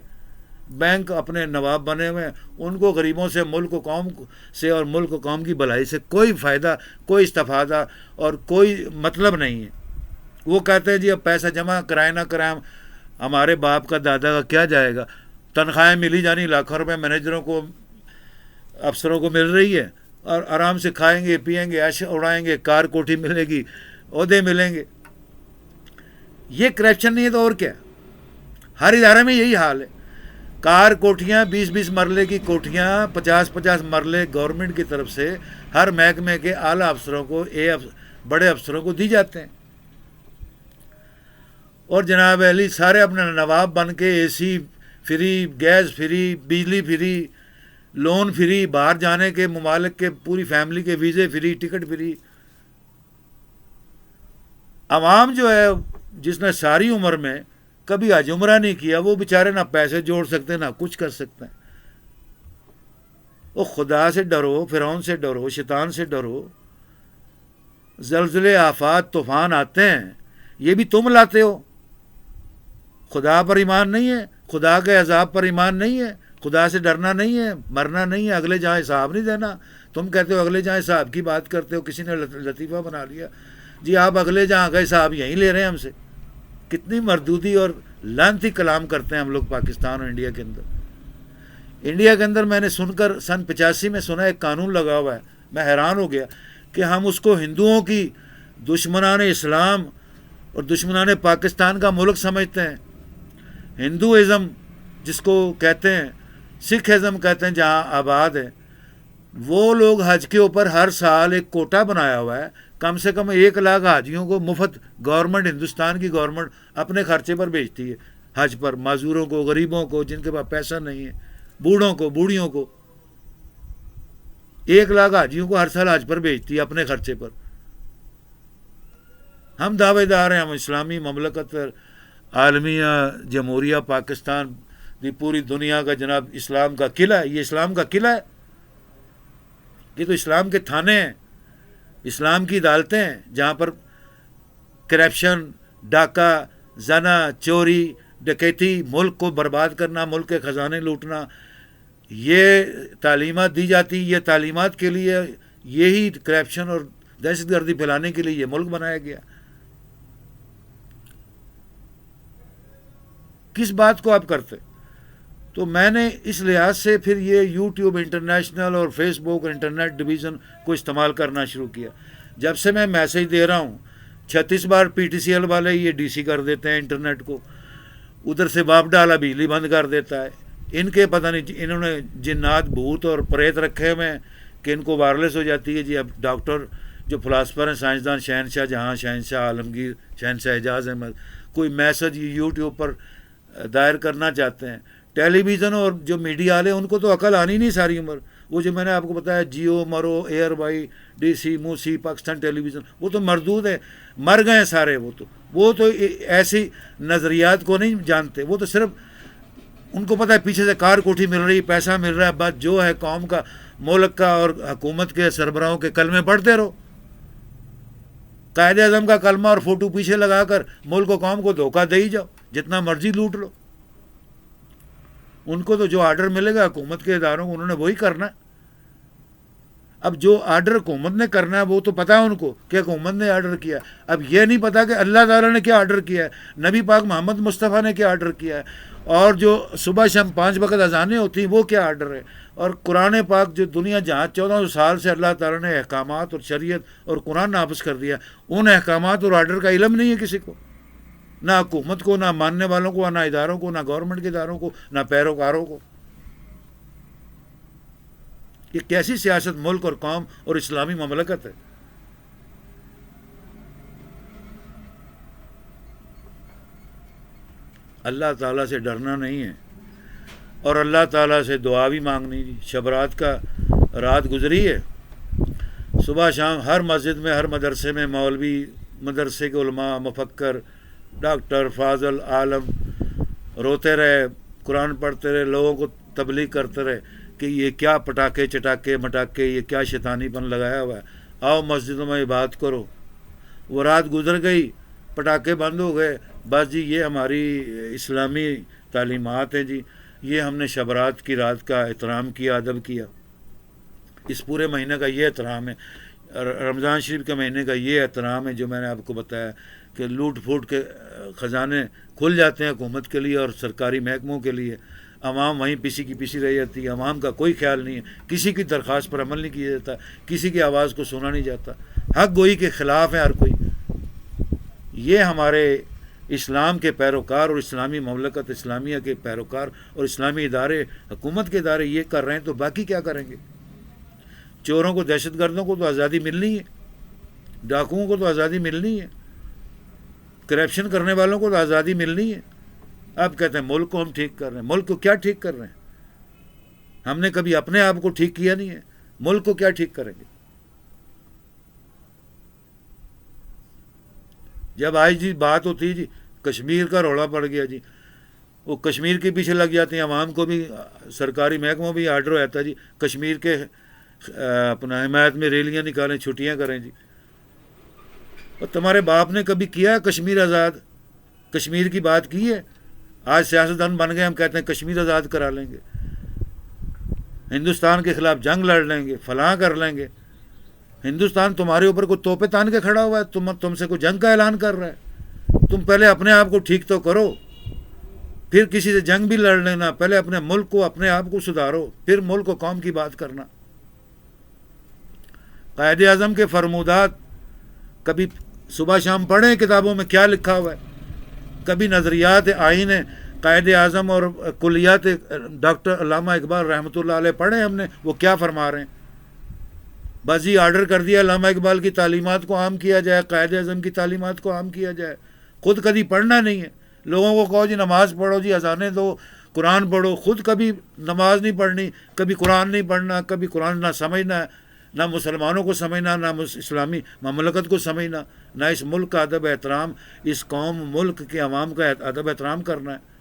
بینک اپنے نواب بنے ہوئے ہیں, ان کو غریبوں سے, ملک و قوم سے اور ملک و قوم کی بھلائی سے کوئی فائدہ, کوئی استفادہ اور کوئی مطلب نہیں ہے. وہ کہتے ہیں جی اب پیسہ جمع کرائے نہ کرائیں, ہمارے باپ کا دادا کا کیا جائے گا, تنخواہیں ملی جانی, لاکھوں روپے مینیجروں کو, افسروں کو مل رہی ہے, اور آرام سے کھائیں گے, پیئیں گے, عیش اڑائیں گے, کار کوٹھی ملے گی, عہدے ملیں گے. یہ کرپشن نہیں ہے تو اور کیا؟ ہر ادارے میں یہی حال ہے. کار کوٹھیاں 20-20 مرلے کی کوٹھیاں 50-50 مرلے گورنمنٹ کی طرف سے ہر محکمے کے اعلیٰ افسروں کو بڑے افسروں کو دی جاتے ہیں. اور جناب علی سارے اپنے نواب بن کے اے سی فری، گیس فری، بجلی فری، لون فری، باہر جانے کے ممالک کے پوری فیملی کے ویزے فری، ٹکٹ فری. عوام جو ہے جس نے ساری عمر میں کبھی حج عمرہ نہیں کیا، وہ بیچارے نہ پیسے جوڑ سکتے نہ کچھ کر سکتے ہیں. وہ خدا سے ڈرو، فرعون سے ڈرو، شیطان سے ڈرو. زلزلے، آفات، طوفان آتے ہیں، یہ بھی تم لاتے ہو. خدا پر ایمان نہیں ہے، خدا کے عذاب پر ایمان نہیں ہے، خدا سے ڈرنا نہیں ہے، مرنا نہیں ہے، اگلے جہاں حساب نہیں دینا. تم کہتے ہو اگلے جہاں حساب کی بات کرتے ہو، کسی نے لطیفہ بنا لیا جی آپ اگلے جہاں کا حساب یہیں لے رہے ہیں ہم سے. کتنی مردودی اور لعنتی کلام کرتے ہیں ہم لوگ پاکستان اور انڈیا کے اندر. انڈیا کے اندر میں نے سن کر سن 85 میں سنا ایک قانون لگا ہوا ہے، میں حیران ہو گیا کہ ہم اس کو ہندوؤں کی دشمنان اسلام اور دشمنان پاکستان کا ملک سمجھتے ہیں. ہندوازم جس کو کہتے ہیں، سکھ ازم کہتے ہیں جہاں آباد ہے، وہ لوگ حج کے اوپر ہر سال ایک کوٹا بنایا ہوا ہے، کم سے کم 1 لاکھ حاجیوں کو مفت گورنمنٹ، ہندوستان کی گورنمنٹ اپنے خرچے پر بھیجتی ہے حج پر. معذوروں کو، غریبوں کو، جن کے پاس پیسہ نہیں ہے، بوڑھوں کو، بوڑھیوں کو 1 لاکھ حاجیوں کو ہر سال حج پر بھیجتی ہے اپنے خرچے پر. ہم دعوے دار ہیں، ہم اسلامی مملکت عالمیہ جمہوریہ پاکستان دی پوری دنیا کا جناب اسلام کا قلعہ ہے. یہ اسلام کا قلعہ ہے، یہ تو اسلام کے تھانے ہیں، اسلام کی عدالتیں ہیں جہاں پر کرپشن، ڈاکہ، زنا، چوری، ڈکیتی، ملک کو برباد کرنا، ملک کے خزانے لوٹنا، یہ تعلیمات دی جاتی. یہ تعلیمات کے لیے، یہی کرپشن اور دہشت گردی پھیلانے کے لیے یہ ملک بنایا گیا. کس بات کو آپ کرتے؟ تو میں نے اس لحاظ سے پھر یہ یوٹیوب انٹرنیشنل اور فیس بک انٹرنیٹ ڈویژن کو استعمال کرنا شروع کیا. جب سے میں میسج دے رہا ہوں 36 بار پی ٹی سی ایل والے یہ ڈی سی کر دیتے ہیں انٹرنیٹ کو، ادھر سے باپ ڈالا بجلی بند کر دیتا ہے. ان کے پتہ نہیں انہوں نے جنات، بھوت اور پریت رکھے ہوئے ہیں کہ ان کو وائرلیس ہو جاتی ہے. جی اب ڈاکٹر جو فلاسفر ہیں، سائنسدان، شہنشاہ جہاں، شہنشاہ عالمگیر، شہنشاہ اعجاز احمد، کوئی میسج یوٹیوب پر دائر کرنا چاہتے ہیں. ٹیلی ویژن اور جو میڈیا والے ان کو تو عقل آنی نہیں ساری عمر. وہ جو میں نے آپ کو بتایا جیو، مرو، ایئر وائی، ڈی سی، موسی، پاکستان ٹیلی ویژن، وہ تو مردود ہے، مر گئے سارے. وہ تو ایسی نظریات کو نہیں جانتے. وہ تو صرف ان کو پتہ ہے پیچھے سے کار کوٹھی مل رہی، پیسہ مل رہا ہے، بس جو ہے قوم کا، ملک کا اور حکومت کے سربراہوں کے کلمے پڑھتے رہو. قائد اعظم کا کلمہ اور فوٹو پیچھے لگا کر ملک و قوم کو دھوکہ دے ہی جاؤ، جتنا مرضی لوٹ لو. ان کو تو جو آرڈر ملے گا حکومت کے اداروں کو، انہوں نے وہی کرنا ہے. اب جو آرڈر حکومت نے کرنا ہے وہ تو پتا ہے ان کو کہ حکومت نے آرڈر کیا. اب یہ نہیں پتا کہ اللہ تعالیٰ نے کیا آرڈر کیا ہے، نبی پاک محمد مصطفیٰ نے کیا آرڈر کیا ہے، اور جو صبح شام 5 وقت اذانیں ہوتی ہیں وہ کیا آرڈر ہے. اور قرآن پاک جو دنیا جہاں 1400 سال سے اللہ تعالیٰ نے احکامات اور شریعت اور قرآن نافذ کر دیا، ان احکامات اور آرڈر کا علم نہیں ہے کسی کو، نہ حکومت کو، نہ ماننے والوں کو، نہ اداروں کو، نہ گورنمنٹ کے اداروں کو، نہ پیروکاروں کو. یہ کیسی سیاست ملک اور قوم اور اسلامی مملکت ہے؟ اللہ تعالیٰ سے ڈرنا نہیں ہے اور اللہ تعالیٰ سے دعا بھی مانگنی. شبرات کا رات گزری ہے، صبح شام ہر مسجد میں، ہر مدرسے میں مولوی، مدرسے کے علماء، مفکر، ڈاکٹر، فاضل، عالم روتے رہے، قرآن پڑھتے رہے، لوگوں کو تبلیغ کرتے رہے کہ یہ کیا پٹاخے چٹاکے مٹاکے، یہ کیا شیطانی پن لگایا ہوا ہے، آؤ مسجدوں میں عبادت کرو. وہ رات گزر گئی، پٹاخے بند ہو گئے. بس جی یہ ہماری اسلامی تعلیمات ہیں جی، یہ ہم نے شبرات کی رات کا احترام کیا، ادب کیا. اس پورے مہینے کا یہ احترام ہے، رمضان شریف کے مہینے کا یہ احترام ہے جو میں نے آپ کو بتایا کہ لوٹ پھوٹ کے خزانے کھل جاتے ہیں حکومت کے لیے اور سرکاری محکموں کے لیے. عوام وہیں پیسی کی پیسی رہ جاتی ہے، عوام کا کوئی خیال نہیں ہے، کسی کی درخواست پر عمل نہیں کیا جاتا، کسی کی آواز کو سنا نہیں جاتا. حق گوئی کے خلاف ہے ہر کوئی. یہ ہمارے اسلام کے پیروکار اور اسلامی مملکت اسلامیہ کے پیروکار اور اسلامی ادارے، حکومت کے ادارے یہ کر رہے ہیں تو باقی کیا کریں گے؟ چوروں کو، دہشت گردوں کو تو آزادی ملنی ہے، ڈاکوؤں کو تو آزادی ملنی ہے، کرپشن کرنے والوں کو تو آزادی ملنی ہے۔ آپ کہتے ہیں ملک کو ہم ٹھیک کر رہے ہیں۔ ملک کو کیا ٹھیک کر رہے ہیں؟ ہم نے کبھی اپنے آپ کو ٹھیک کیا نہیں ہے، ملک کو کیا ٹھیک کریں گے؟ جب آئی جی بات ہوتی ہے جی کشمیر کا روڑا پڑ گیا جی، وہ کشمیر کے پیچھے لگ جاتے ہیں، عوام کو بھی، سرکاری محکموں بھی آرڈر رہتا ہے جی کشمیر کے اپنا حمایت میں ریلیاں نکالیں، چھٹیاں کریں جی۔ اور تمہارے باپ نے کبھی کیا ہے کشمیر آزاد؟ کشمیر کی بات کی ہے؟ آج سیاستدان بن گئے، ہم کہتے ہیں کشمیر آزاد کرا لیں گے، ہندوستان کے خلاف جنگ لڑ لیں گے، فلاں کر لیں گے۔ ہندوستان تمہارے اوپر کوئی توپے تان کے کھڑا ہوا ہے، تم سے کوئی جنگ کا اعلان کر رہا ہے؟ تم پہلے اپنے آپ کو ٹھیک تو کرو، پھر کسی سے جنگ بھی لڑ لینا۔ پہلے اپنے ملک کو، اپنے آپ کو سدھارو، پھر ملک و قوم کی بات کرنا۔ قائد اعظم کے فرمودات کبھی صبح شام پڑھیں کتابوں میں کیا لکھا ہوا ہے، کبھی نظریات آئین قائد اعظم اور کلیات ڈاکٹر علامہ اقبال رحمۃ اللہ علیہ پڑھیں ہم نے، وہ کیا فرما رہے ہیں؟ بس یہ آرڈر کر دیا علامہ اقبال کی تعلیمات کو عام کیا جائے، قائد اعظم کی تعلیمات کو عام کیا جائے، خود کبھی پڑھنا نہیں ہے۔ لوگوں کو کہو جی نماز پڑھو، جی اذانیں دو، قرآن پڑھو، خود کبھی نماز نہیں پڑھنی، کبھی قرآن نہیں پڑھنا، کبھی قرآن نہ سمجھنا، نہ مسلمانوں کو سمجھنا، نہ اسلامی مملکت کو سمجھنا، نہ اس ملک کا ادب احترام، اس قوم ملک کے عوام کا ادب احترام کرنا ہے۔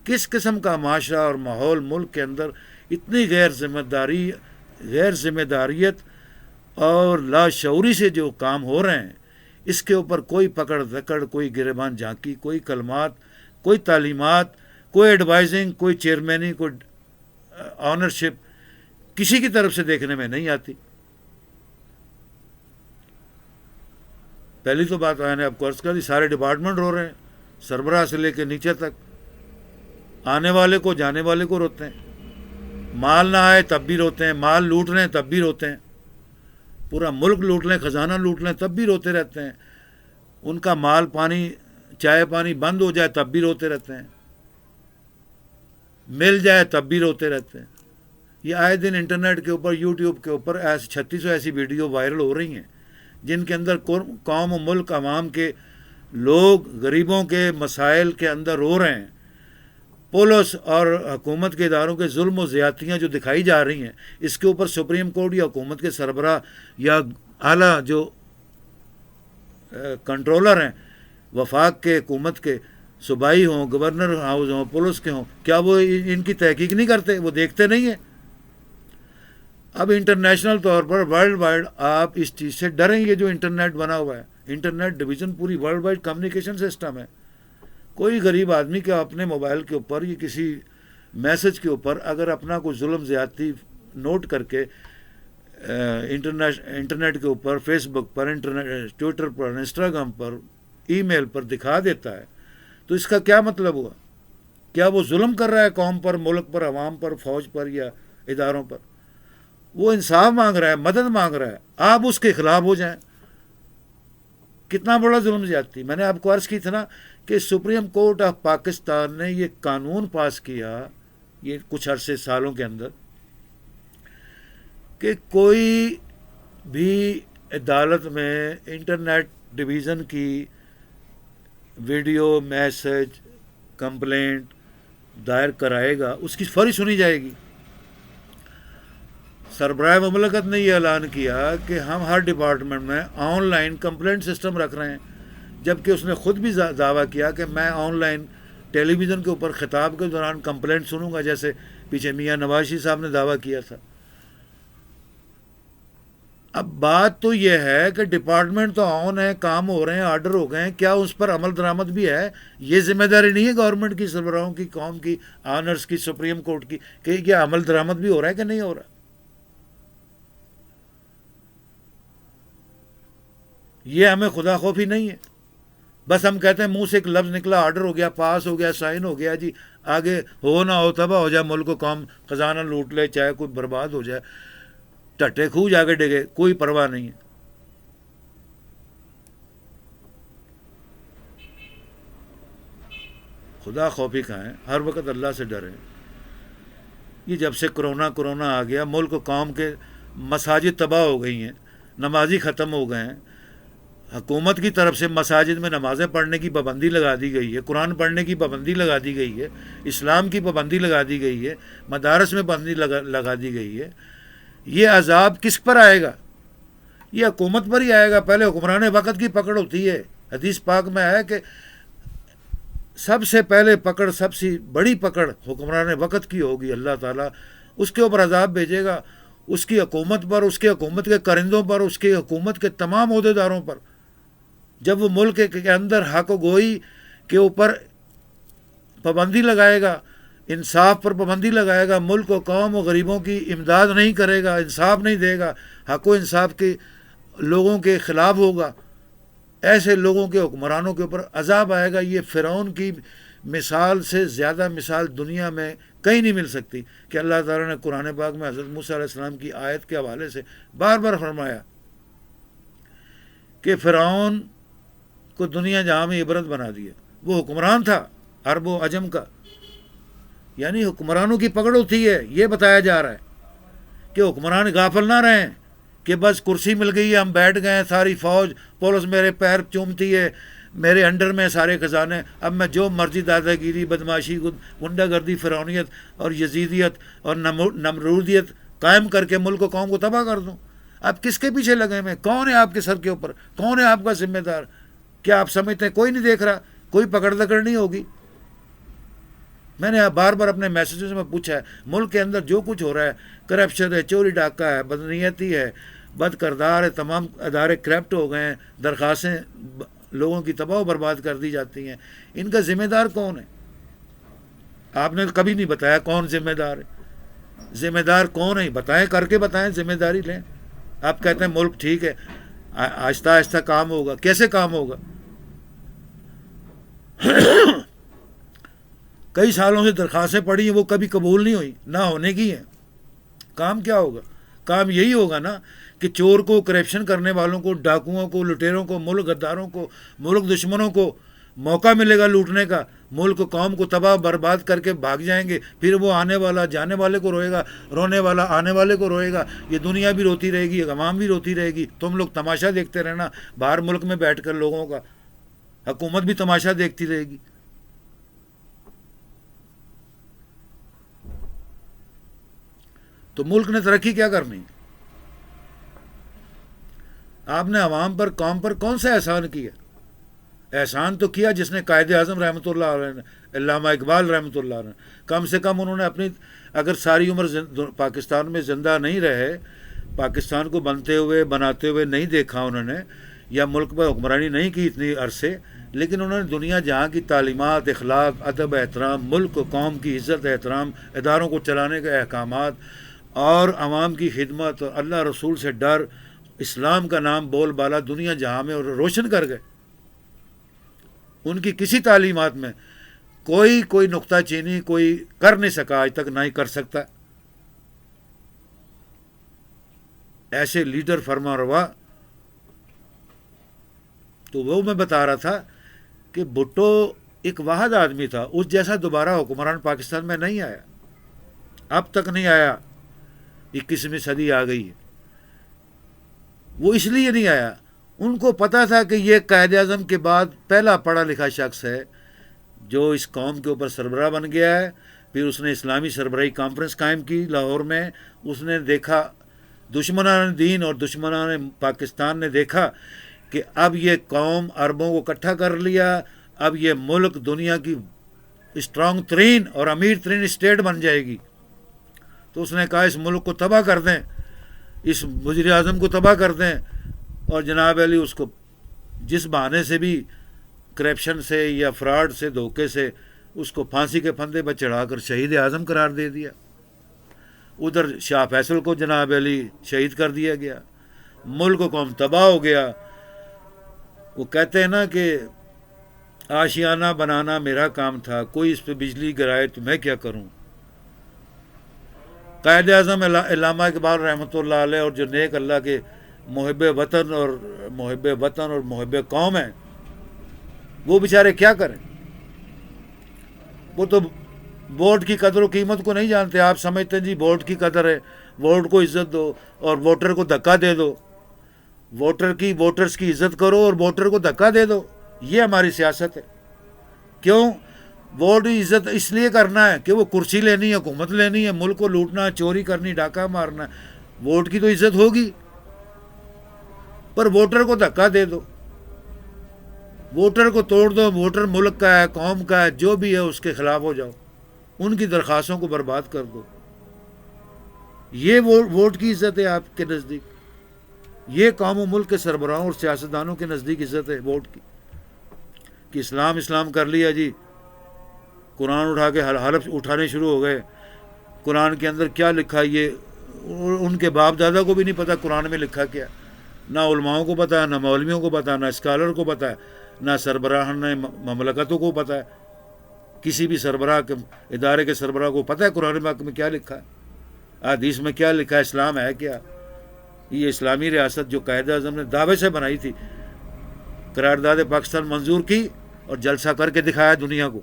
کس قسم کا معاشرہ اور ماحول ملک کے اندر اتنی غیر ذمہ داریت اور لاشعوری سے جو کام ہو رہے ہیں، اس کے اوپر کوئی پکڑ دھکڑ، کوئی گریبان جھانکی، کوئی کلمات، کوئی تعلیمات، کوئی ایڈوائزنگ، کوئی چیئرمینی، کوئی آنرشپ کسی کی طرف سے دیکھنے میں نہیں آتی۔ پہلی تو بات میں نے آپ کو عرض کر دی، سارے ڈپارٹمنٹ رو رہے ہیں، سربراہ سے لے کے نیچے تک، آنے والے کو جانے والے کو روتے ہیں، مال نہ آئے تب بھی روتے ہیں، مال لوٹ رہے ہیں تب بھی روتے ہیں، پورا ملک لوٹ لیں، خزانہ لوٹ لیں تب بھی روتے رہتے ہیں، ان کا مال پانی، چائے پانی بند ہو جائے تب بھی روتے رہتے ہیں، مل جائے تب بھی روتے رہتے ہیں۔ یہ آئے دن انٹرنیٹ کے اوپر، یوٹیوب کے اوپر 3600 ایسی ویڈیو وائرل ہو رہی ہیں جن کے اندر قوم و ملک عوام کے لوگ غریبوں کے مسائل کے اندر رو رہے ہیں۔ پولیس اور حکومت کے اداروں کے ظلم و زیادتیاں جو دکھائی جا رہی ہیں، اس کے اوپر سپریم کورٹ یا حکومت کے سربراہ یا اعلیٰ جو کنٹرولر ہیں وفاق کے، حکومت کے، صوبائی ہوں، گورنر ہاؤس ہوں، پولیس کے ہوں، کیا وہ ان کی تحقیق نہیں کرتے؟ وہ دیکھتے نہیں ہیں؟ اب انٹرنیشنل طور پر ورلڈ وائڈ آپ اس چیز سے ڈریں، یہ جو انٹرنیٹ بنا ہوا ہے، انٹرنیٹ ڈویژن پوری ورلڈ وائڈ کمیونیکیشن سسٹم ہے۔ کوئی غریب آدمی کے اپنے موبائل کے اوپر یا کسی میسج کے اوپر اگر اپنا کوئی ظلم زیادتی نوٹ کر کے انٹرنیٹ کے اوپر، فیس بک پر، ٹویٹر پر، انسٹاگرام پر، ای میل پر دکھا دیتا ہے، تو اس کا کیا مطلب ہوا؟ کیا وہ ظلم کر رہا ہے قوم پر، ملک پر، عوام پر، فوج پر یا اداروں پر؟ وہ انصاف مانگ رہا ہے، مدد مانگ رہا ہے، آپ اس کے خلاف ہو جائیں۔ کتنا بڑا ظلم زیادتی! میں نے آپ کو عرض کی تھی نا کہ سپریم کورٹ آف پاکستان نے یہ قانون پاس کیا یہ کچھ عرصے سالوں کے اندر کہ کوئی بھی عدالت میں انٹرنیٹ ڈویژن کی ویڈیو، میسج، کمپلینٹ دائر کرائے گا، اس کی فوری سنی جائے گی۔ سربراہ مملکت نے یہ اعلان کیا کہ ہم ہر ڈپارٹمنٹ میں آن لائن کمپلینٹ سسٹم رکھ رہے ہیں، جبکہ اس نے خود بھی دعویٰ کیا کہ میں آن لائن ٹیلی ویژن کے اوپر خطاب کے دوران کمپلینٹ سنوں گا، جیسے پیچھے میاں نواز شریف صاحب نے دعویٰ کیا تھا۔ اب بات تو یہ ہے کہ ڈپارٹمنٹ تو آن ہے، کام ہو رہے ہیں، آرڈر ہو گئے ہیں، کیا اس پر عمل درآمد بھی ہے؟ یہ ذمہ داری نہیں ہے گورنمنٹ کی، سربراہوں کی، قوم کی، آنرز کی، سپریم کورٹ کی کہ کیا عمل درآمد بھی ہو رہا ہے کہ نہیں ہو رہا؟ یہ ہمیں خدا خوفی نہیں ہے، بس ہم کہتے ہیں منہ سے ایک لفظ نکلا، آرڈر ہو گیا، پاس ہو گیا، سائن ہو گیا، جی آگے ہو نہ ہو، تباہ ہو جائے ملک و قوم، خزانہ لوٹ لے، چاہے کوئی برباد ہو جائے، ٹٹے خوہ جا کے ڈگے، کوئی پرواہ نہیں ہے۔ خدا خوفی کھائیں، ہر وقت اللہ سے ڈریں۔ یہ جب سے کرونا آ گیا، ملک و قوم کے مساجد تباہ ہو گئی ہیں، نمازی ختم ہو گئے ہیں، حکومت کی طرف سے مساجد میں نمازیں پڑھنے کی پابندی لگا دی گئی ہے، قرآن پڑھنے کی پابندی لگا دی گئی ہے، اسلام کی پابندی لگا دی گئی ہے، مدارس میں پابندی لگا دی گئی ہے۔ یہ عذاب کس پر آئے گا؟ یہ حکومت پر ہی آئے گا۔ پہلے حکمران وقت کی پکڑ ہوتی ہے۔ حدیث پاک میں ہے کہ سب سے پہلے پکڑ، سب سے بڑی پکڑ حکمران وقت کی ہوگی۔ اللہ تعالیٰ اس کے اوپر عذاب بھیجے گا، اس کی حکومت پر، اس کی حکومت کے کرندوں پر، اس کی حکومت کے تمام عہدیداروں پر۔ جب وہ ملک کے اندر حق و گوئی کے اوپر پابندی لگائے گا، انصاف پر پابندی لگائے گا، ملک و قوم و غریبوں کی امداد نہیں کرے گا، انصاف نہیں دے گا، حق و انصاف کے لوگوں کے خلاف ہوگا، ایسے لوگوں کے حکمرانوں کے اوپر عذاب آئے گا۔ یہ فرعون کی مثال سے زیادہ مثال دنیا میں کہیں نہیں مل سکتی کہ اللہ تعالیٰ نے قرآن پاک میں حضرت موسیٰ علیہ السلام کی آیت کے حوالے سے بار بار فرمایا کہ فرعون کو دنیا جہاں میں عبرت بنا دیا۔ وہ حکمران تھا عرب و عجم کا، یعنی حکمرانوں کی پکڑ ہوتی ہے۔ یہ بتایا جا رہا ہے کہ حکمران غافل نہ رہیں کہ بس کرسی مل گئی ہے، ہم بیٹھ گئے ہیں، ساری فوج پولیس میرے پیر چومتی ہے، میرے انڈر میں سارے خزانے، اب میں جو مرضی دادا گیری، بدماشی، غنڈہ گردی، فرعونیت اور یزیدیت اور نمرودیت قائم کر کے ملک و قوم کو تباہ کر دوں۔ آپ کس کے پیچھے لگے ہوئے؟ کون ہے آپ کے سر کے اوپر؟ کون ہے آپ کا ذمہ دار؟ کیا آپ سمجھتے ہیں کوئی نہیں دیکھ رہا؟ کوئی پکڑ دکڑ نہیں ہوگی؟ میں نے بار بار اپنے میسیجز میں پوچھا ہے، ملک کے اندر جو کچھ ہو رہا ہے، کرپشن ہے، چوری ڈاکہ ہے، بدنیتی ہے، بد کردار ہے، تمام ادارے کرپٹ ہو گئے ہیں، درخواستیں لوگوں کی تباہ و برباد کر دی جاتی ہیں، ان کا ذمہ دار کون ہے؟ آپ نے کبھی نہیں بتایا کون ذمہ دار ہے۔ ذمہ دار کون ہے؟ بتائیں، کر کے بتائیں، ذمہ داری لیں۔ آپ کہتے ہیں ملک ٹھیک ہے، آہستہ آہستہ کام ہوگا۔ کیسے کام ہوگا؟ کئی سالوں سے درخواستیں پڑی ہیں، وہ کبھی قبول نہیں ہوئی، نہ ہونے کی ہیں۔ کام کیا ہوگا؟ کام یہی ہوگا نا کہ چور کو، کرپشن کرنے والوں کو، ڈاکوؤں کو، لٹیروں کو، ملک غداروں کو، ملک دشمنوں کو موقع ملے گا لوٹنے کا، ملک قوم کو تباہ برباد کر کے بھاگ جائیں گے۔ پھر وہ آنے والا جانے والے کو روئے گا، رونے والا آنے والے کو روئے گا، یہ دنیا بھی روتی رہے گی، عوام بھی روتی رہے گی۔ تم لوگ تماشا دیکھتے رہنا باہر ملک میں بیٹھ کر، لوگوں کا، حکومت بھی تماشا دیکھتی رہے گی۔ تو ملک نے ترقی کیا کرنی؟ آپ نے عوام پر، قوم پر کون سا احسان کیا؟ احسان تو کیا جس نے قائد اعظم رحمۃ اللہ علیہ نے، علامہ اقبال رحمۃ اللہ علیہ، کم سے کم انہوں نے اپنی، اگر ساری عمر پاکستان میں زندہ نہیں رہے، پاکستان کو بنتے ہوئے بناتے ہوئے نہیں دیکھا انہوں نے، یا ملک پر حکمرانی نہیں کی اتنی عرصے، لیکن انہوں نے دنیا جہاں کی تعلیمات، اخلاق، ادب، احترام، ملک و قوم کی عزت احترام، اداروں کو چلانے کے احکامات اور عوام کی خدمت اور اللہ رسول سے ڈر، اسلام کا نام بول بالا دنیا جہاں میں روشن کر گئے۔ ان کی کسی تعلیمات میں کوئی نقطہ چینی کوئی کر نہیں سکا آج تک، نہ ہی کر سکتا۔ ایسے لیڈر فرما روا۔ تو وہ میں بتا رہا تھا کہ بھٹو ایک واحد آدمی تھا، اس جیسا دوبارہ حکمران پاکستان میں نہیں آیا، اب تک نہیں آیا۔ 21ویں صدی آ گئی ہے، وہ اس لیے نہیں آیا، ان کو پتا تھا کہ یہ قائد اعظم کے بعد پہلا پڑھا لکھا شخص ہے جو اس قوم کے اوپر سربراہ بن گیا ہے۔ پھر اس نے اسلامی سربراہی کانفرنس قائم کی لاہور میں۔ اس نے دیکھا، دشمنان دین اور دشمنان پاکستان نے دیکھا کہ اب یہ قوم عربوں کو اکٹھا کر لیا، اب یہ ملک دنیا کی اسٹرانگ ترین اور امیر ترین اسٹیٹ بن جائے گی۔ تو اس نے کہا اس ملک کو تباہ کر دیں، اس وزیر اعظم کو تباہ کر دیں، اور جناب علی اس کو جس بہانے سے بھی، کرپشن سے یا فراڈ سے، دھوکے سے، اس کو پھانسی کے پھندے پر چڑھا کر شہید اعظم قرار دے دیا۔ ادھر شاہ فیصل کو جناب علی شہید کر دیا گیا، ملک و قوم تباہ ہو گیا۔ وہ کہتے ہیں نا کہ آشیانہ بنانا میرا کام تھا، کوئی اس پہ بجلی گرائے تو میں کیا کروں۔ قائد اعظم علامہ اقبال رحمۃ اللہ علیہ اور جو نیک اللہ کے محب وطن اور محب قوم ہیں، وہ بیچارے کیا کریں؟ وہ تو ووٹ کی قدر و قیمت کو نہیں جانتے. آپ سمجھتے ہیں جی ووٹ کی قدر ہے, ووٹ کو عزت دو اور ووٹر کو دھکا دے دو. ووٹرز کی عزت کرو اور ووٹر کو دھکا دے دو. یہ ہماری سیاست ہے. کیوں؟ ووٹ عزت اس لیے کرنا ہے کہ وہ کرسی لینی ہے, حکومت لینی ہے, ملک کو لوٹنا, چوری کرنی, ڈاکہ مارنا. ووٹ کی تو عزت ہوگی, پر ووٹر کو دھکا دے دو, ووٹر کو توڑ دو. ووٹر ملک کا ہے, قوم کا ہے, جو بھی ہے اس کے خلاف ہو جاؤ, ان کی درخواستوں کو برباد کر دو. یہ ووٹ کی عزت ہے آپ کے نزدیک. یہ قوم و ملک کے سربراہوں اور سیاستدانوں کے نزدیک عزت ہے ووٹ کی, کہ اسلام کر لیا جی. قرآن اٹھا کے حلف اٹھانے شروع ہو گئے. قرآن کے اندر کیا لکھا ہے یہ ان کے باپ دادا کو بھی نہیں پتا قرآن میں لکھا کیا. نہ علماؤں کو پتا ہے, نہ مولویوں کو پتا ہے, نہ اسکالر کو پتا ہے, نہ سربراہان مملکتوں کو پتا ہے. کسی بھی سربراہ کے ادارے کے سربراہ کو پتا ہے قرآن پاک میں کیا لکھا ہے, حدیث میں کیا لکھا ہے, اسلام ہے کیا. یہ اسلامی ریاست جو قائد اعظم نے دعوے سے بنائی تھی, قرارداد پاکستان منظور کی اور جلسہ کر کے دکھایا دنیا کو.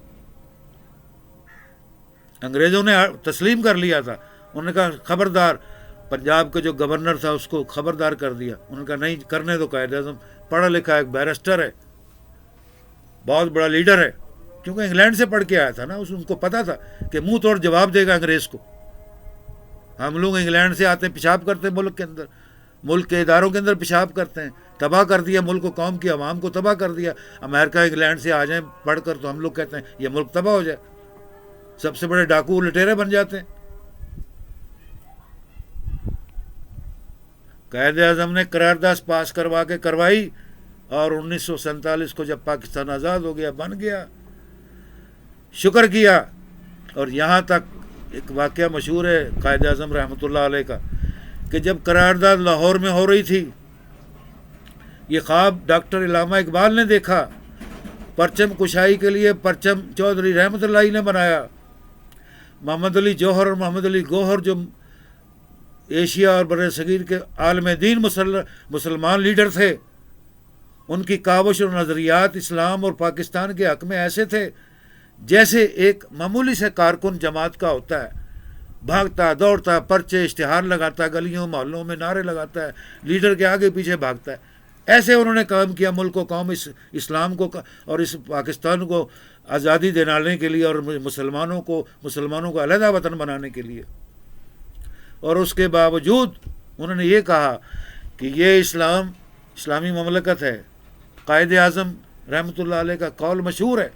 انگریزوں نے تسلیم کر لیا تھا. انہوں نے کہا خبردار. پنجاب کا جو گورنر تھا اس کو خبردار کر دیا. انہوں نے کہا نہیں کرنے دو. قائد اعظم پڑھا لکھا ایک بیرسٹر ہے, بہت بڑا لیڈر ہے, کیونکہ انگلینڈ سے پڑھ کے آیا تھا نا. ان کو پتا تھا کہ منہ توڑ جواب دے گا انگریز کو. ہم لوگ انگلینڈ سے آتے ہیں, پیشاب کرتے ہیں ملک کے اندر, ملک کے اداروں کے اندر پیشاب کرتے ہیں. تباہ کر دیا ملک کو, قوم کی عوام کو تباہ کر دیا. امریکہ انگلینڈ سے آ جائیں پڑھ کر تو ہم لوگ کہتے ہیں یہ ملک تباہ ہو جائے. سب سے بڑے ڈاکو لٹیرے بن جاتے ہیں. قائد اعظم نے قرارداد پاس کروائی اور 1947 کو جب پاکستان آزاد ہو گیا, بن گیا, شکر کیا. اور یہاں تک ایک واقعہ مشہور ہے قائد اعظم رحمۃ اللہ علیہ کا, کہ جب قرارداد لاہور میں ہو رہی تھی, یہ خواب ڈاکٹر علامہ اقبال نے دیکھا. پرچم کشائی کے لیے پرچم چودھری رحمۃ اللہ نے بنایا. محمد علی جوہر اور محمد علی گوہر جو ایشیا اور بر صغیر کے عالم دین مسلمان لیڈر تھے, ان کی کاوش اور نظریات اسلام اور پاکستان کے حق میں ایسے تھے جیسے ایک معمولی سے کارکن جماعت کا ہوتا ہے. بھاگتا دوڑتا, پرچے اشتہار لگاتا, گلیوں محلوں میں نعرے لگاتا ہے, لیڈر کے آگے پیچھے بھاگتا ہے. ایسے انہوں نے کام کیا ملک و قوم اسلام کو اور اس پاکستان کو آزادی دلانے کے لیے اور مسلمانوں کو علیحدہ وطن بنانے کے لیے. اور اس کے باوجود انہوں نے یہ کہا کہ یہ اسلامی مملکت ہے. قائد اعظم رحمۃ اللہ علیہ کا قول مشہور ہے,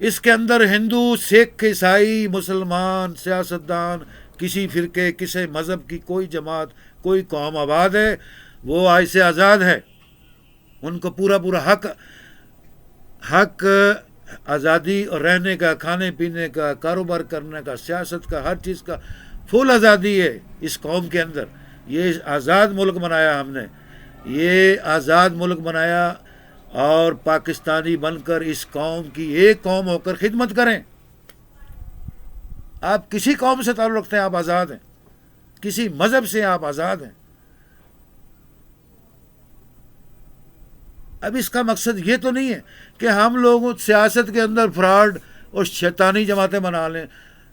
اس کے اندر ہندو, سکھ, عیسائی, مسلمان, سیاستدان, کسی فرقے, کسی مذہب کی کوئی جماعت, کوئی قوم آباد ہے, وہ آج سے آزاد ہے. ان کو پورا حق آزادی اور رہنے کا, کھانے پینے کا, کاروبار کرنے کا, سیاست کا, ہر چیز کا فل آزادی ہے اس قوم کے اندر. یہ آزاد ملک بنایا ہم نے, یہ آزاد ملک بنایا, اور پاکستانی بن کر اس قوم کی ایک قوم ہو کر خدمت کریں. آپ کسی قوم سے تعلق رکھتے ہیں آپ آزاد ہیں, کسی مذہب سے آپ آزاد ہیں. اب اس کا مقصد یہ تو نہیں ہے کہ ہم لوگ سیاست کے اندر فراڈ اور شیطانی جماعتیں بنا لیں,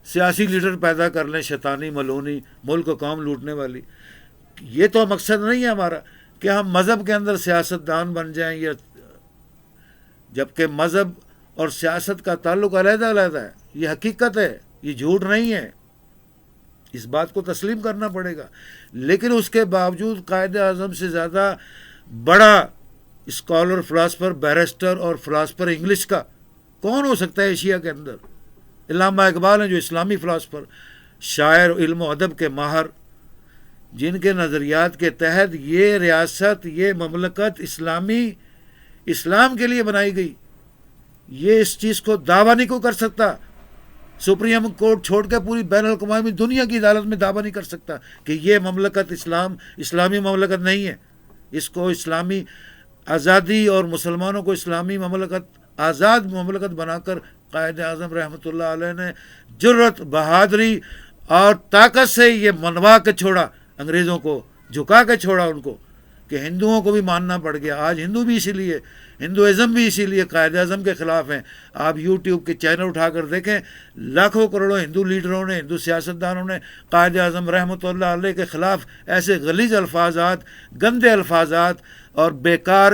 سیاسی لیڈر پیدا کر لیں شیطانی ملونی, ملک و قوم لوٹنے والی. یہ تو مقصد نہیں ہے ہمارا کہ ہم مذہب کے اندر سیاستدان بن جائیں, یا جبکہ مذہب اور سیاست کا تعلق علیحدہ ہے. یہ حقیقت ہے, یہ جھوٹ نہیں ہے. اس بات کو تسلیم کرنا پڑے گا. لیکن اس کے باوجود قائد اعظم سے زیادہ بڑا اسکالر, فلاسفر, بیرسٹر اور فلاسفر انگلش کا کون ہو سکتا ہے ایشیا کے اندر؟ علامہ اقبال ہیں جو اسلامی فلاسفر, شاعر, علم و ادب کے ماہر, جن کے نظریات کے تحت یہ ریاست, یہ مملکت اسلام کے لیے بنائی گئی. یہ اس چیز کو دعویٰ نہیں کو کر سکتا. سپریم کورٹ چھوڑ کے پوری بین الاقوامی دنیا کی عدالت میں دعویٰ نہیں کر سکتا کہ یہ مملکت اسلامی مملکت نہیں ہے. اس کو اسلامی آزادی اور مسلمانوں کو اسلامی مملکت, آزاد مملکت بنا کر قائد اعظم رحمۃ اللہ علیہ نے جرأت, بہادری اور طاقت سے یہ منوا کے چھوڑا, انگریزوں کو جھکا کے چھوڑا ان کو, کہ ہندوؤں کو بھی ماننا پڑ گیا. آج ہندو بھی اسی لیے، ہندوازم بھی اسی لیے قائد اعظم کے خلاف ہیں. آپ یوٹیوب کے چینل اٹھا کر دیکھیں، لاکھوں کروڑوں ہندو لیڈروں نے، ہندو سیاستدانوں نے قائد اعظم رحمۃ اللہ علیہ کے خلاف ایسے غلیظ الفاظات، گندے الفاظات اور بیکار